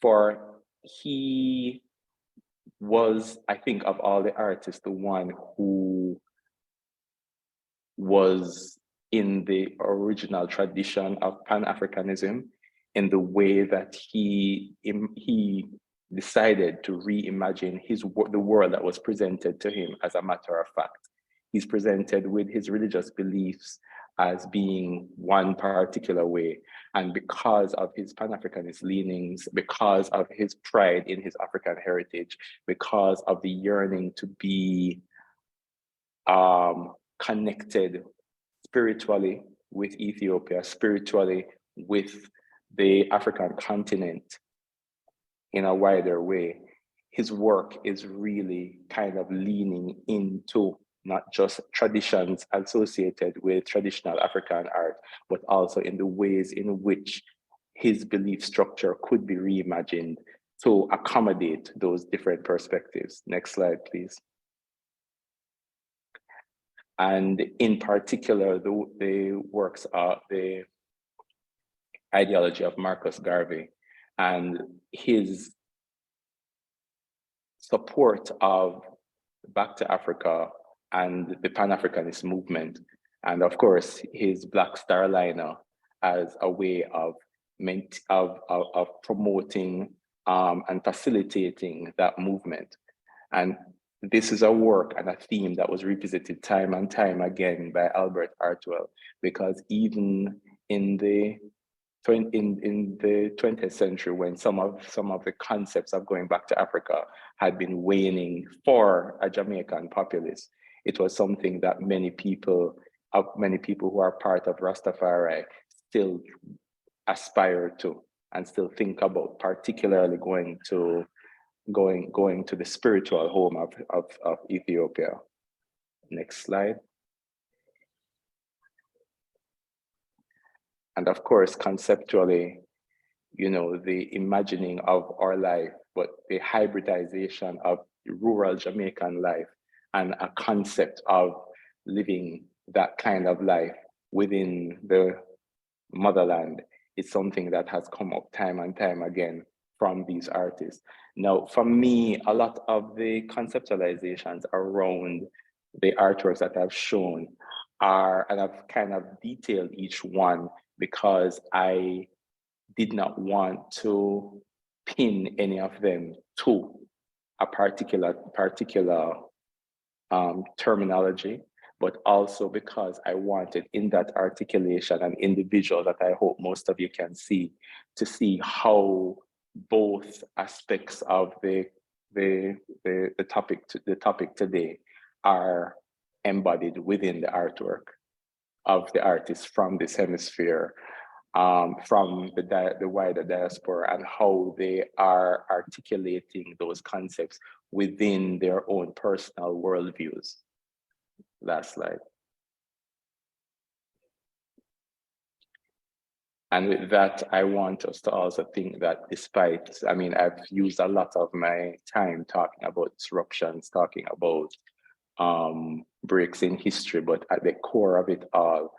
For he was, I think, of all the artists, the one who was in the original tradition of Pan-Africanism, in the way that he decided to reimagine the world that was presented to him as a matter of fact. He's presented with his religious beliefs as being one particular way. And because of his Pan-Africanist leanings, because of his pride in his African heritage, because of the yearning to be connected spiritually with Ethiopia, spiritually with the African continent in a wider way, his work is really kind of leaning into not just traditions associated with traditional African art, but also in the ways in which his belief structure could be reimagined to accommodate those different perspectives. Next slide, please. And in particular, the works of the ideology of Marcus Garvey and his support of Back to Africa and the Pan-Africanist movement, and of course his Black Star Liner as a way of promoting and facilitating that movement. And this is a work and a theme that was revisited time and time again by Albert Artwell, because even in the 20th century, when some of the concepts of going back to Africa had been waning for a Jamaican populace, it was something that many people who are part of Rastafari still aspire to and still think about, particularly going to the spiritual home of Ethiopia. Next slide. And of course, conceptually, the imagining of our life, but the hybridization of rural Jamaican life and a concept of living that kind of life within the motherland is something that has come up time and time again from these artists. Now, for me, a lot of the conceptualizations around the artworks that I've shown are, and I've kind of detailed each one because I did not want to pin any of them to a particular terminology, but also because I wanted in that articulation an individual that I hope most of you can see, to see how both aspects of the topic today are embodied within the artwork of the artists from this hemisphere, from the wider diaspora, and how they are articulating those concepts within their own personal worldviews. Last slide. And with that, I want us to also think that despite, I've used a lot of my time talking about disruptions, talking about breaks in history, but at the core of it all,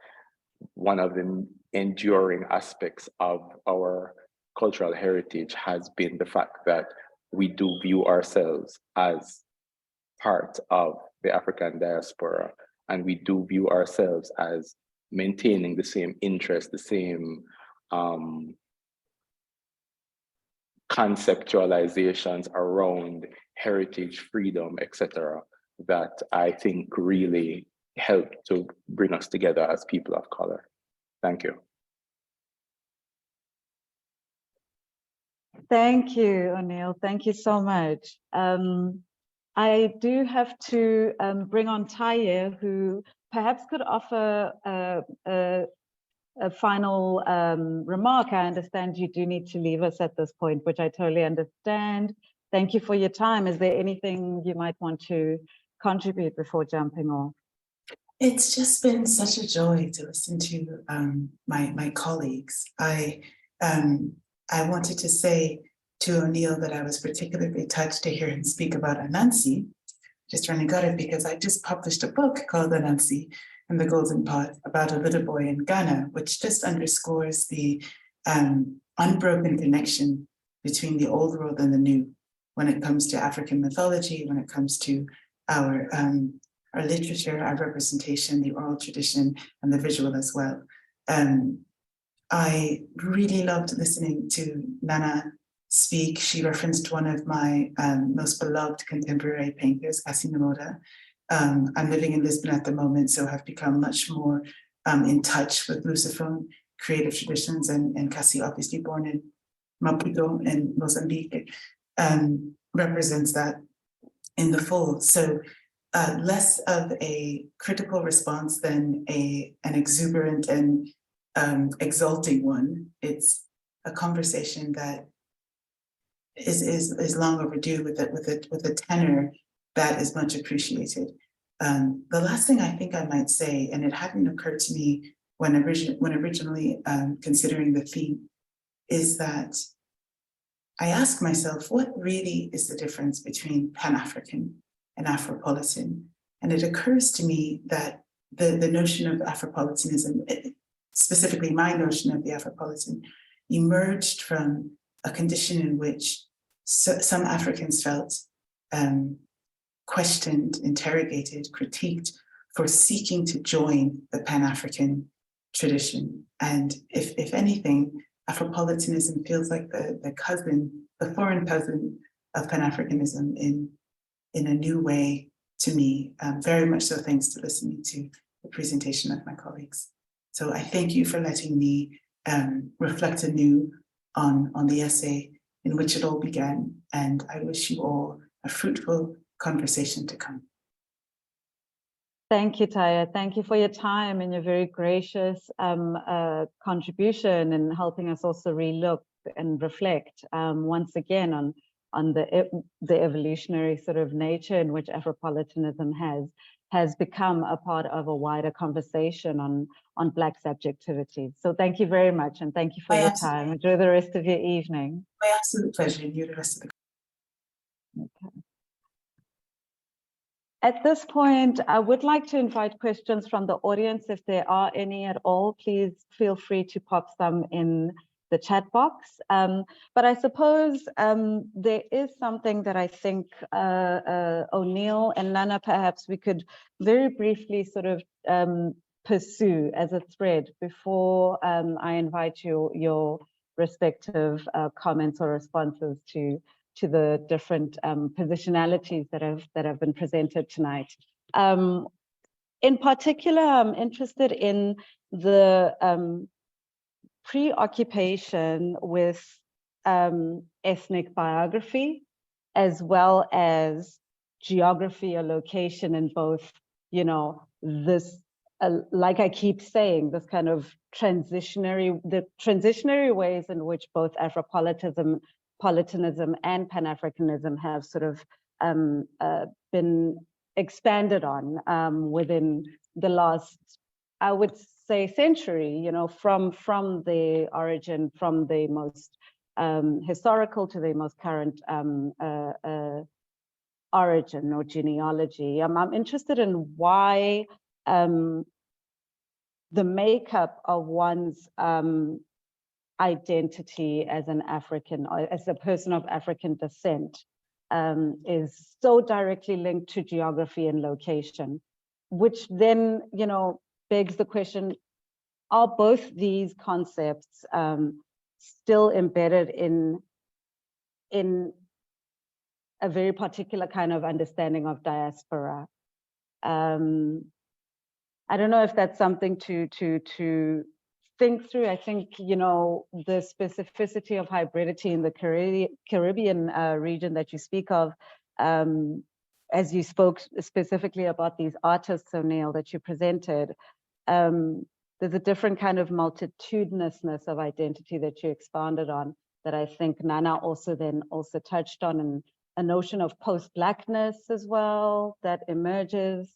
one of the enduring aspects of our cultural heritage has been the fact that we do view ourselves as part of the African diaspora, and we do view ourselves as maintaining the same interest, the same conceptualizations around heritage, freedom, etc., that I think really help to bring us together as people of color. Thank you. Thank you, O'Neill. Thank you so much. I do have to bring on Taiye, who perhaps could offer a final remark. I understand you do need to leave us at this point, which I totally understand. Thank you for your time. Is there anything you might want to contribute before jumping off? It's just been such a joy to listen to my colleagues. I wanted to say to O'Neill that I was particularly touched to hear him speak about Anansi. Just running got it because I just published a book called Anansi and the Golden Pot about a little boy in Ghana, which just underscores the unbroken connection between the old world and the new when it comes to African mythology, when it comes to our literature, our representation, the oral tradition, and the visual as well. I really loved listening to Nana speak. She referenced one of my most beloved contemporary painters, Cassie Namoda. I'm living in Lisbon at the moment, so have become much more in touch with Lusophone creative traditions, and Cassie, obviously born in Maputo in Mozambique, represents that in the full. So less of a critical response than an exuberant and exalting one. It's a conversation that is long overdue with a tenor that is much appreciated. The last thing I think I might say, and it hadn't occurred to me when originally considering the theme, is that I ask myself, what really is the difference between Pan-African and Afropolitan? And it occurs to me that the notion of Afropolitanism, specifically my notion of the Afropolitan, emerged from a condition in which some Africans felt questioned, interrogated, critiqued for seeking to join the Pan-African tradition. And if anything, Afropolitanism feels like the foreign cousin of Pan-Africanism in a new way to me, very much so thanks to listening to the presentation of my colleagues. So I thank you for letting me reflect anew on the essay in which it all began, and I wish you all a fruitful conversation to come. Thank you, Taiye. Thank you for your time and your very gracious contribution in helping us also relook and reflect once again on the evolutionary sort of nature in which Afropolitanism has become a part of a wider conversation on Black subjectivity. So thank you very much, and thank you for your time. Enjoy the rest of your evening. My absolute pleasure. You the rest of the. Okay. At this point, I would like to invite questions from the audience. If there are any at all, please feel free to pop some in the chat box. But I suppose there is something that I think O'Neill and Nana, perhaps we could very briefly sort of pursue as a thread before I invite your respective comments or responses to the different positionalities that have been presented tonight. In particular, I'm interested in the preoccupation with ethnic biography, as well as geography or location in both, you know, this, like I keep saying, this kind of the transitionary ways in which both Afropolitanism and Pan-Africanism have sort of been expanded on within the last, I would say, century, you know, from the origin, from the most historical to the most current origin or genealogy. I'm interested in why the makeup of one's identity as an African or as a person of African descent is so directly linked to geography and location, which then, you know, begs the question, are both these concepts still embedded in a very particular kind of understanding of diaspora? I don't know if that's something to think through. I think, you know, the specificity of hybridity in the Caribbean region that you speak of, as you spoke specifically about these artists, O'Neill, that you presented, there's a different kind of multitudinousness of identity that you expanded on that I think Nana also touched on, and a notion of post-Blackness as well that emerges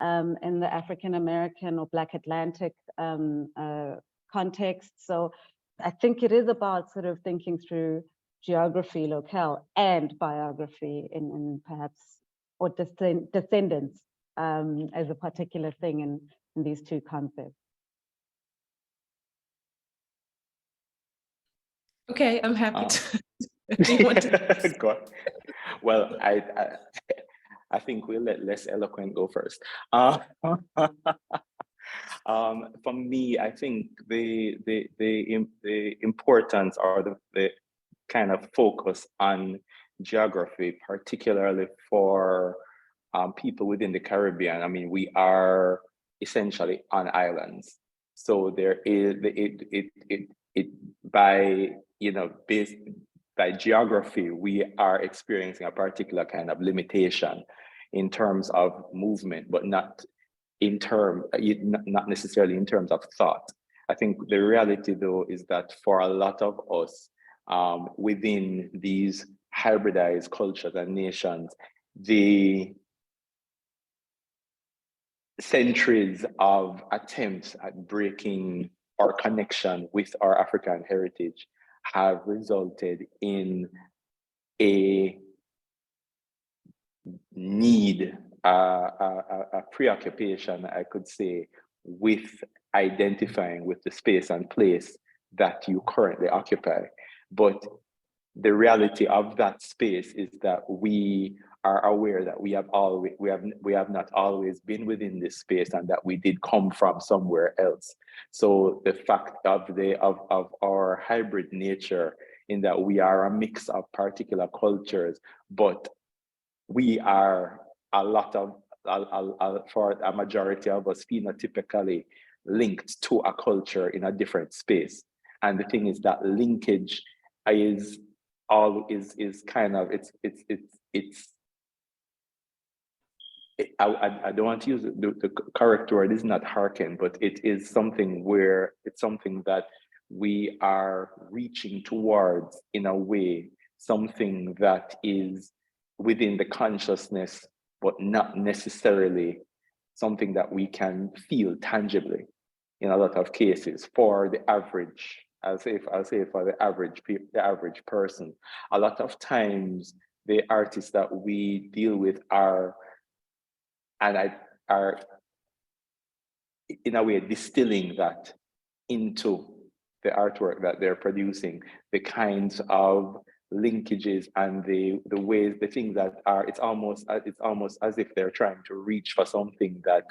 in the African-American or Black Atlantic context. So I think it is about sort of thinking through geography, locale, and biography in perhaps, or descendants as a particular thing in these two concepts. Okay, I'm happy to. Do you want to? Go on. Well, I think we'll let less eloquent go first. For me, I think the importance or the kind of focus on geography, particularly for people within the Caribbean. I mean, we are essentially on islands, so there is by, you know, based by geography, we are experiencing a particular kind of limitation in terms of movement, but not necessarily in terms of thought. I think the reality, though, is that for a lot of us within these hybridized cultures and nations, the centuries of attempts at breaking our connection with our African heritage have resulted in a need, a preoccupation, I could say, with identifying with the space and place that you currently occupy. But the reality of that space is that we are aware that we have not always been within this space, and that we did come from somewhere else. So the fact of our hybrid nature, in that we are a mix of particular cultures, but we are for a majority of us phenotypically linked to a culture in a different space. And the thing is that linkage is kind of, I don't want to use the correct word, it's not hearken, but it is something where it's something that we are reaching towards, in a way, something that is within the consciousness, but not necessarily something that we can feel tangibly in a lot of cases. For the average, I'll say for the average person, a lot of times the artists that we deal with are in a way distilling that into the artwork that they're producing, the kinds of linkages and the ways, the things that are, it's almost as if they're trying to reach for something that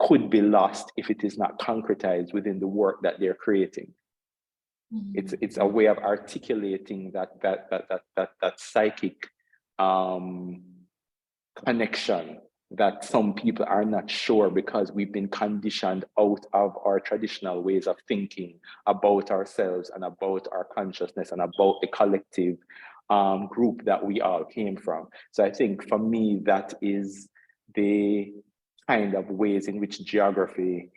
could be lost if it is not concretized within the work that they're creating. Mm-hmm. It's a way of articulating that psychic connection that some people are not sure, because we've been conditioned out of our traditional ways of thinking about ourselves and about our consciousness and about the collective group that we all came from. So I think for me, that is the kind of ways in which geography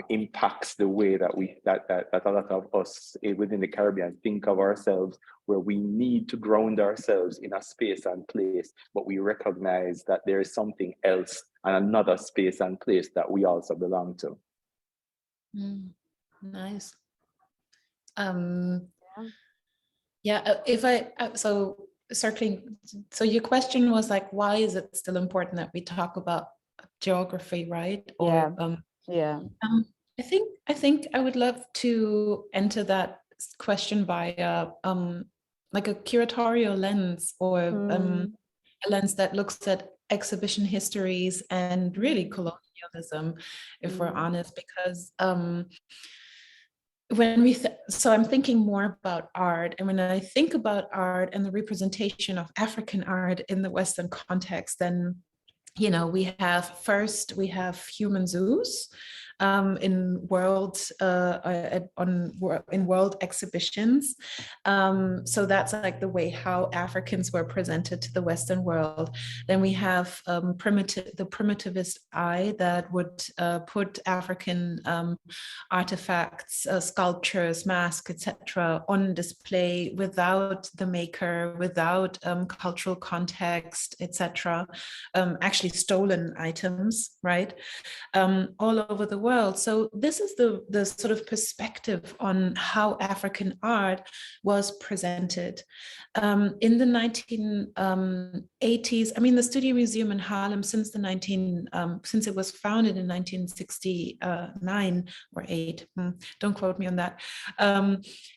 impacts the way that that a lot of us within the Caribbean think of ourselves, where we need to ground ourselves in a space and place, but we recognize that there is something else and another space and place that we also belong to. Nice. Yeah, if I so circling, so your question was like, why is it still important that we talk about geography, right? Or I think I would love to enter that question by like a curatorial lens, or a lens that looks at exhibition histories and really colonialism, if we're honest, because when we so I'm thinking more about art, and when I think about art and the representation of African art in the Western context, then we have human zoos in world exhibitions. So that's like the way how Africans were presented to the Western world. Then we have the primitivist eye that would put African artifacts, sculptures, masks, etc., on display without the maker, without cultural context, etc. Actually stolen items, right? All over the world. So this is the sort of perspective on how African art was presented. In the 1980s, I mean, the Studio Museum in Harlem, since it was founded in 1969 or 8, don't quote me on that,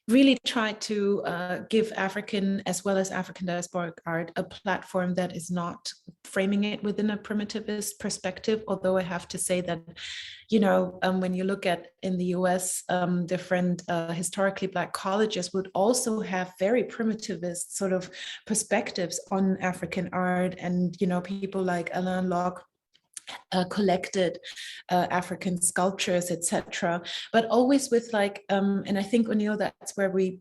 really tried to give African as well as African diasporic art a platform that is not framing it within a primitivist perspective. Although I have to say that, when you look at in the US, different historically Black colleges would also have very primitivist sort of perspectives on African art, and people like Alain Locke collected African sculptures, etc., but always with and I think, O'Neill, that's where we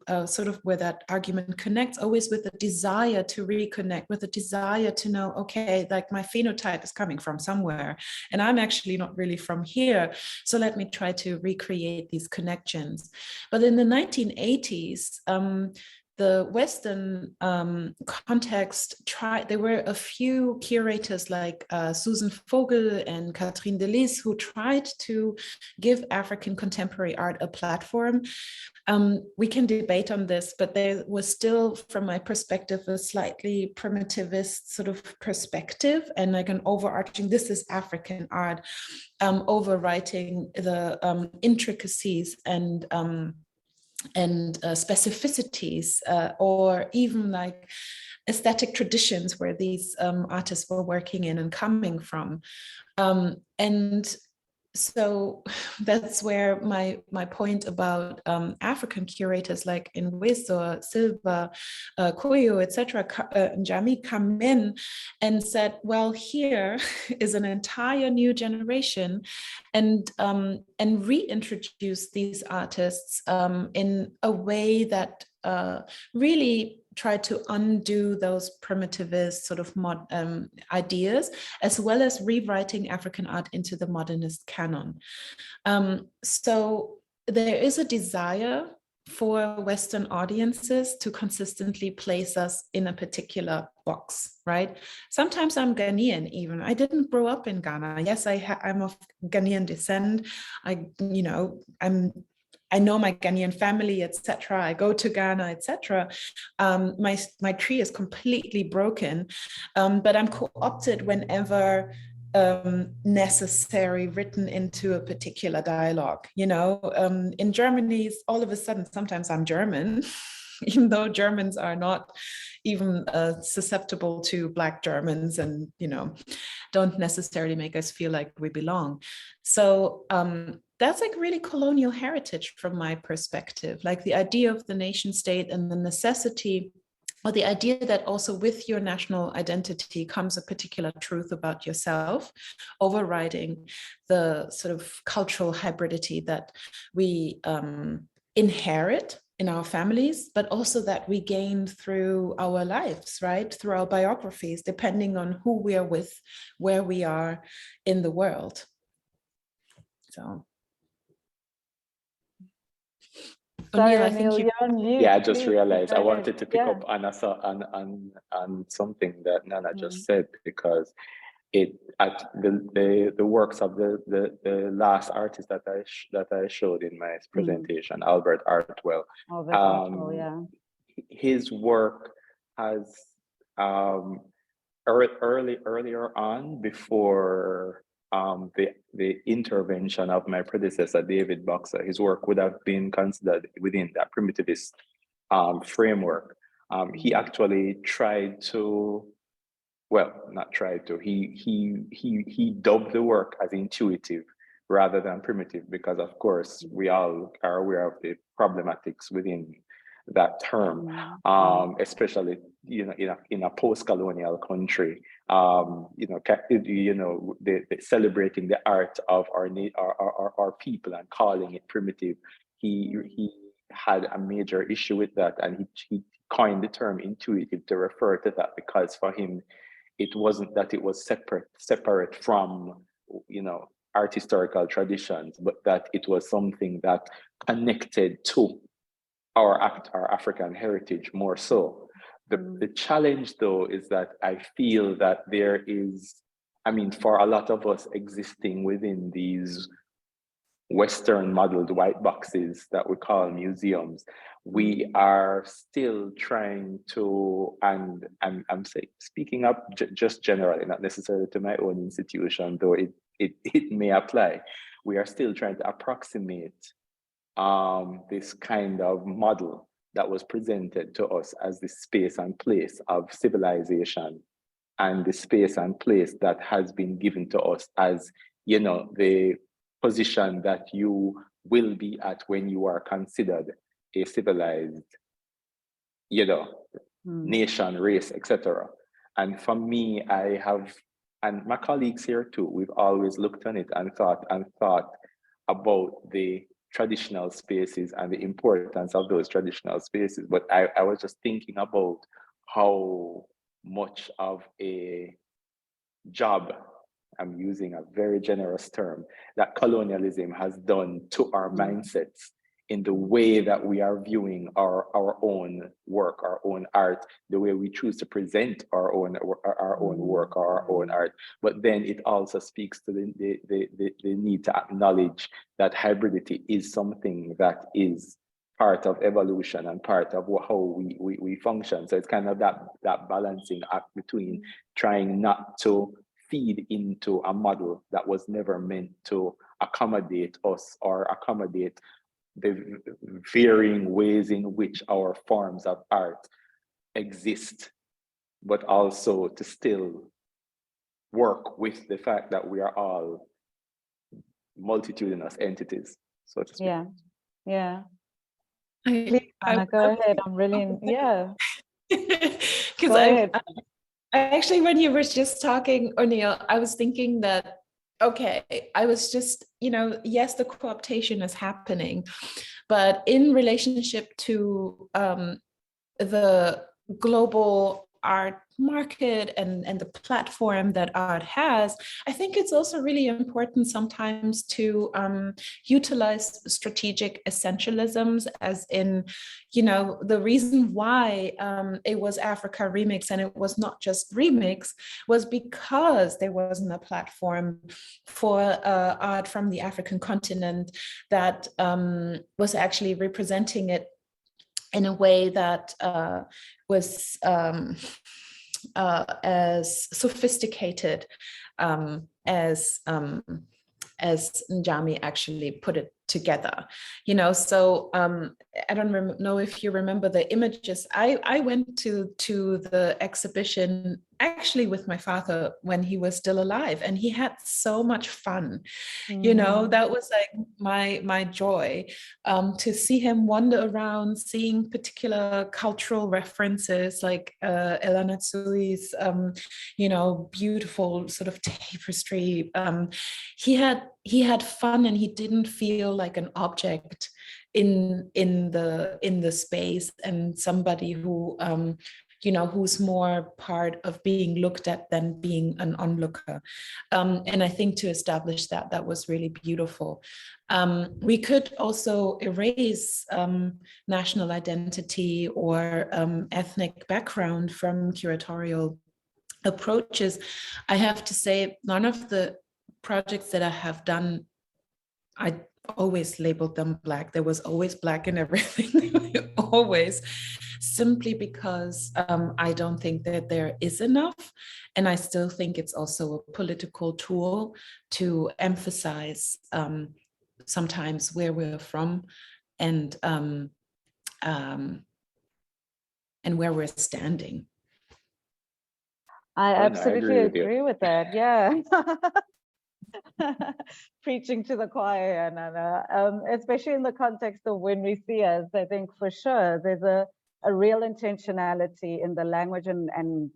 where that argument connects, always with a desire to reconnect, with a desire to know, okay, like my phenotype is coming from somewhere, and I'm actually not really from here, so let me try to recreate these connections. But in the 1980s, the Western context there were a few curators like Susan Vogel and Catherine Delis who tried to give African contemporary art a platform. We can debate on this, but there was still, from my perspective, a slightly primitivist sort of perspective, and like an overarching, this is African art, overwriting the intricacies and specificities, or even like aesthetic traditions where these artists were working in and coming from. And so that's where my point about African curators like Inwiso, Silva, Koyo, etc., Njami come in and said, well, here is an entire new generation, and reintroduce these artists in a way that really try to undo those primitivist sort of ideas, as well as rewriting African art into the modernist canon. So there is a desire for Western audiences to consistently place us in a particular box, right? Sometimes I'm Ghanaian even. I didn't grow up in Ghana. Yes, I'm of Ghanaian descent. I know my Ghanaian family, etc. I go to Ghana, etc. My tree is completely broken, but I'm co-opted whenever necessary, written into a particular dialogue. In Germany, all of a sudden, sometimes I'm German, even though Germans are not even susceptible to Black Germans, and don't necessarily make us feel like we belong. So that's like really colonial heritage from my perspective, like the idea of the nation state and the necessity, or the idea that also with your national identity comes a particular truth about yourself, overriding the sort of cultural hybridity that we inherit in our families, but also that we gain through our lives, right? Through our biographies, depending on who we are with, where we are in the world. So. Sorry, O'Neill, I think you're on mute. Yeah, I just realized I Go wanted ahead. to pick up on something that Nana just said, because the works of the last artist that I showed in my presentation, Albert Artwell. Albert Artwell, yeah. His work has earlier on, before the intervention of my predecessor, David Boxer, his work would have been considered within that primitivist framework. He actually tried to, well, not tried to, he dubbed the work as intuitive rather than primitive, because of course we all are aware of the problematics within that term, especially in a post-colonial country, celebrating the art of our people and calling it primitive. He had a major issue with that, and he coined the term intuitive to refer to that, because for him it wasn't that it was separate from art historical traditions, but that it was something that connected to our African heritage more so. The challenge, though, is that I feel that there is, for a lot of us existing within these Western modeled white boxes that we call museums, we are still trying to, and I'm speaking up just generally, not necessarily to my own institution, though it may apply. We are still trying to approximate this kind of model that was presented to us as the space and place of civilization, and the space and place that has been given to us as, the position that you will be at when you are considered a civilized, nation, race, etc. And for me, I have, and my colleagues here too, we've always looked on it and thought about the traditional spaces and the importance of those traditional spaces. But I was just thinking about how much of a job, I'm using a very generous term, that colonialism has done to our mindsets in the way that we are viewing our own work, our own art, the way we choose to present our own work, our own art. But then it also speaks to the need to acknowledge that hybridity is something that is part of evolution and part of how we function. So it's kind of that balancing act between trying not to feed into a model that was never meant to accommodate us or accommodate the varying ways in which our forms of art exist, but also to still work with the fact that we are all multitudinous entities, so to speak. Yeah. Please, Anna, go ahead. I'm really, Because I actually, when you were just talking, O'Neill, I was thinking that, okay, I was just, yes, the co-optation is happening, but in relationship to the global art market and the platform that art has, I think it's also really important sometimes to utilize strategic essentialisms, as in, the reason why it was Africa Remix and it was not just Remix was because there wasn't a platform for art from the African continent that was actually representing it in a way that was as sophisticated as Njami actually put it together, so I don't know if you remember the images. I went to the exhibition actually with my father when he was still alive, and he had so much fun. That was like my joy, to see him wander around, seeing particular cultural references like Elana Tsui's beautiful sort of tapestry. He had fun, and he didn't feel like an object in the space, and somebody who who's more part of being looked at than being an onlooker. And I think to establish that was really beautiful. We could also erase national identity or ethnic background from curatorial approaches. I have to say, none of the projects that I have done, always labeled them Black. There was always Black in everything, always, simply because I don't think that there is enough. And I still think it's also a political tool to emphasize sometimes where we're from and where we're standing. I absolutely agree with that. Yeah. Preaching to the choir, Nana. Especially in the context of when we see us, I think for sure there's a real intentionality in the language and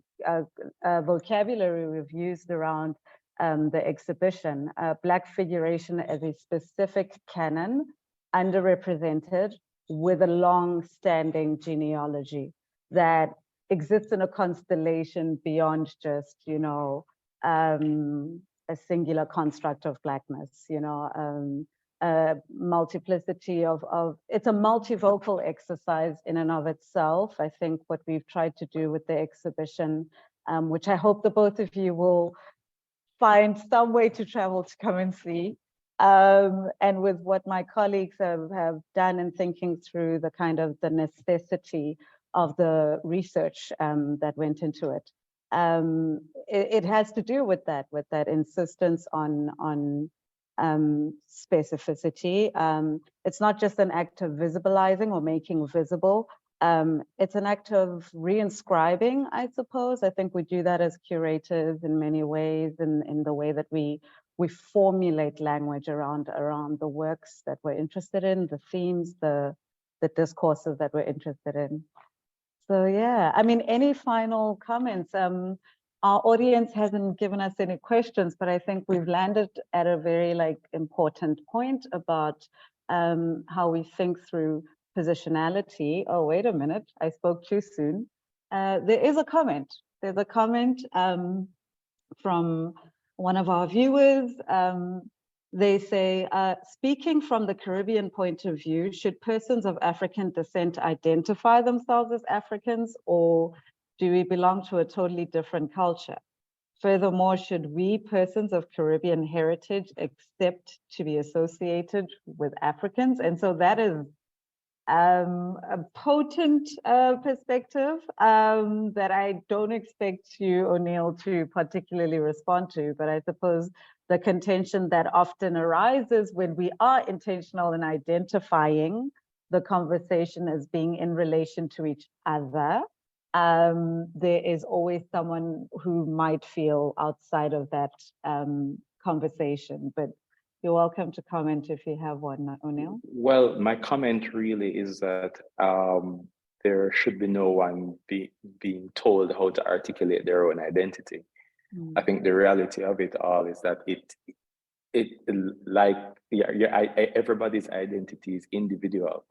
vocabulary we've used around the exhibition. Black figuration as a specific canon, underrepresented, with a long-standing genealogy that exists in a constellation beyond just, you know, a singular construct of Blackness, you know, a multiplicity of it's a multivocal exercise in and of itself. I think what we've tried to do with the exhibition, which I hope the both of you will find some way to travel to come and see, and with what my colleagues have done in thinking through the kind of the necessity of the research that went into it. It has to do with that insistence on specificity. It's not just an act of visibilizing or making visible. It's an act of reinscribing, I suppose. I think we do that as curators in many ways, in the way that we formulate language around the works that we're interested in, the themes, the discourses that we're interested in. So yeah, I mean, any final comments? Our audience hasn't given us any questions, but I think we've landed at a very important point about how we think through positionality. Oh, wait a minute, I spoke too soon. There is a comment. There's a comment from one of our viewers. They say, speaking from the Caribbean point of view, should persons of African descent identify themselves as Africans, or do we belong to a totally different culture? Furthermore, should we, persons of Caribbean heritage, accept to be associated with Africans? And so that is a potent perspective that I don't expect you, O'Neill, to particularly respond to, but I suppose the contention that often arises when we are intentional in identifying the conversation as being in relation to each other, there is always someone who might feel outside of that conversation. But you're welcome to comment if you have one, O'Neill. Well, my comment really is that there should be no one being told how to articulate their own identity. I think the reality of it all is that everybody's identity is individual,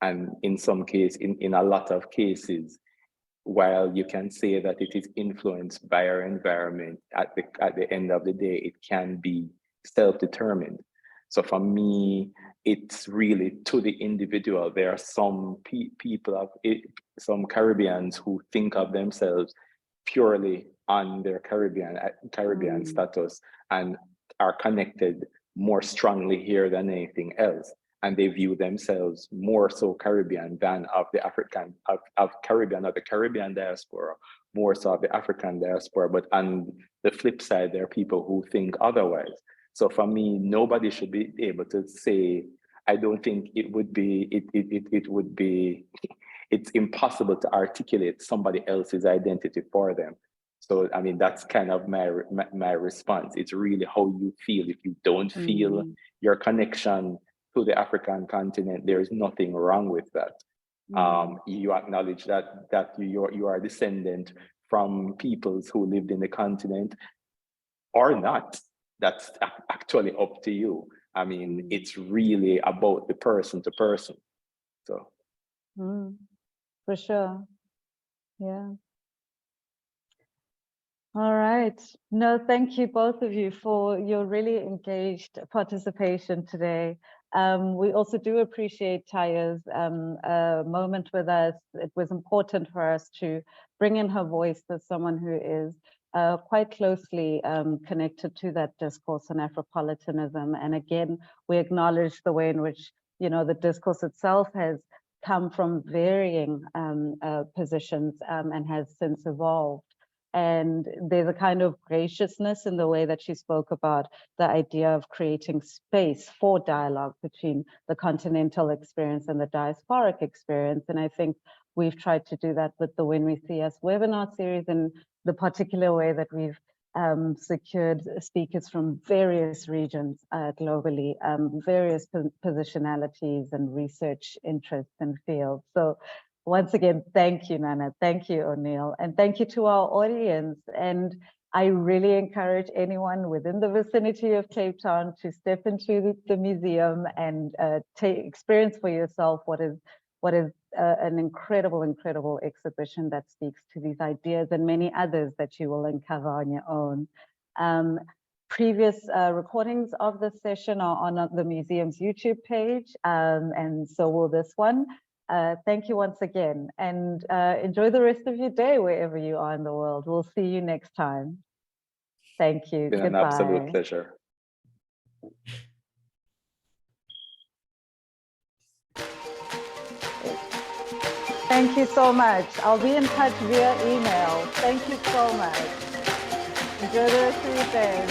and in some case, in a lot of cases, while you can say that it is influenced by our environment, at the end of the day, it can be self-determined. So for me, it's really to the individual. There are some some Caribbeans who think of themselves purely on their Caribbean status and are connected more strongly here than anything else. And they view themselves more so Caribbean than of the Caribbean diaspora, more so of the African diaspora. But on the flip side, there are people who think otherwise. So for me, nobody should be able to say, I don't think it would be, it's impossible to articulate somebody else's identity for them. So, I mean, that's kind of my response. It's really how you feel. If you don't feel your connection to the African continent, there is nothing wrong with that. You acknowledge that you are a descendant from peoples who lived in the continent or not. That's actually up to you. I mean, it's really about the person to person. So, for sure, yeah. All right. No, thank you both of you for your really engaged participation today. We also do appreciate Taiye's moment with us. It was important for us to bring in her voice as someone who is quite closely connected to that discourse on Afropolitanism. And again, we acknowledge the way in which, you know, the discourse itself has come from varying positions and has since evolved. And there's a kind of graciousness in the way that she spoke about the idea of creating space for dialogue between the continental experience and the diasporic experience. And I think we've tried to do that with the When We See Us webinar series, in the particular way that we've secured speakers from various regions globally, various positionalities and research interests and fields. So once again, thank you, Nana. Thank you, O'Neill. And thank you to our audience. And I really encourage anyone within the vicinity of Cape Town to step into the museum and experience for yourself what is an incredible exhibition that speaks to these ideas and many others that you will uncover on your own. Previous recordings of this session are on the museum's YouTube page, and so will this one. Thank you once again, and enjoy the rest of your day wherever you are in the world. We'll see you next time. Thank you. It's been Goodbye. an absolute pleasure. Thank you so much. I'll be in touch via email. Thank you so much. Enjoy the rest of your day.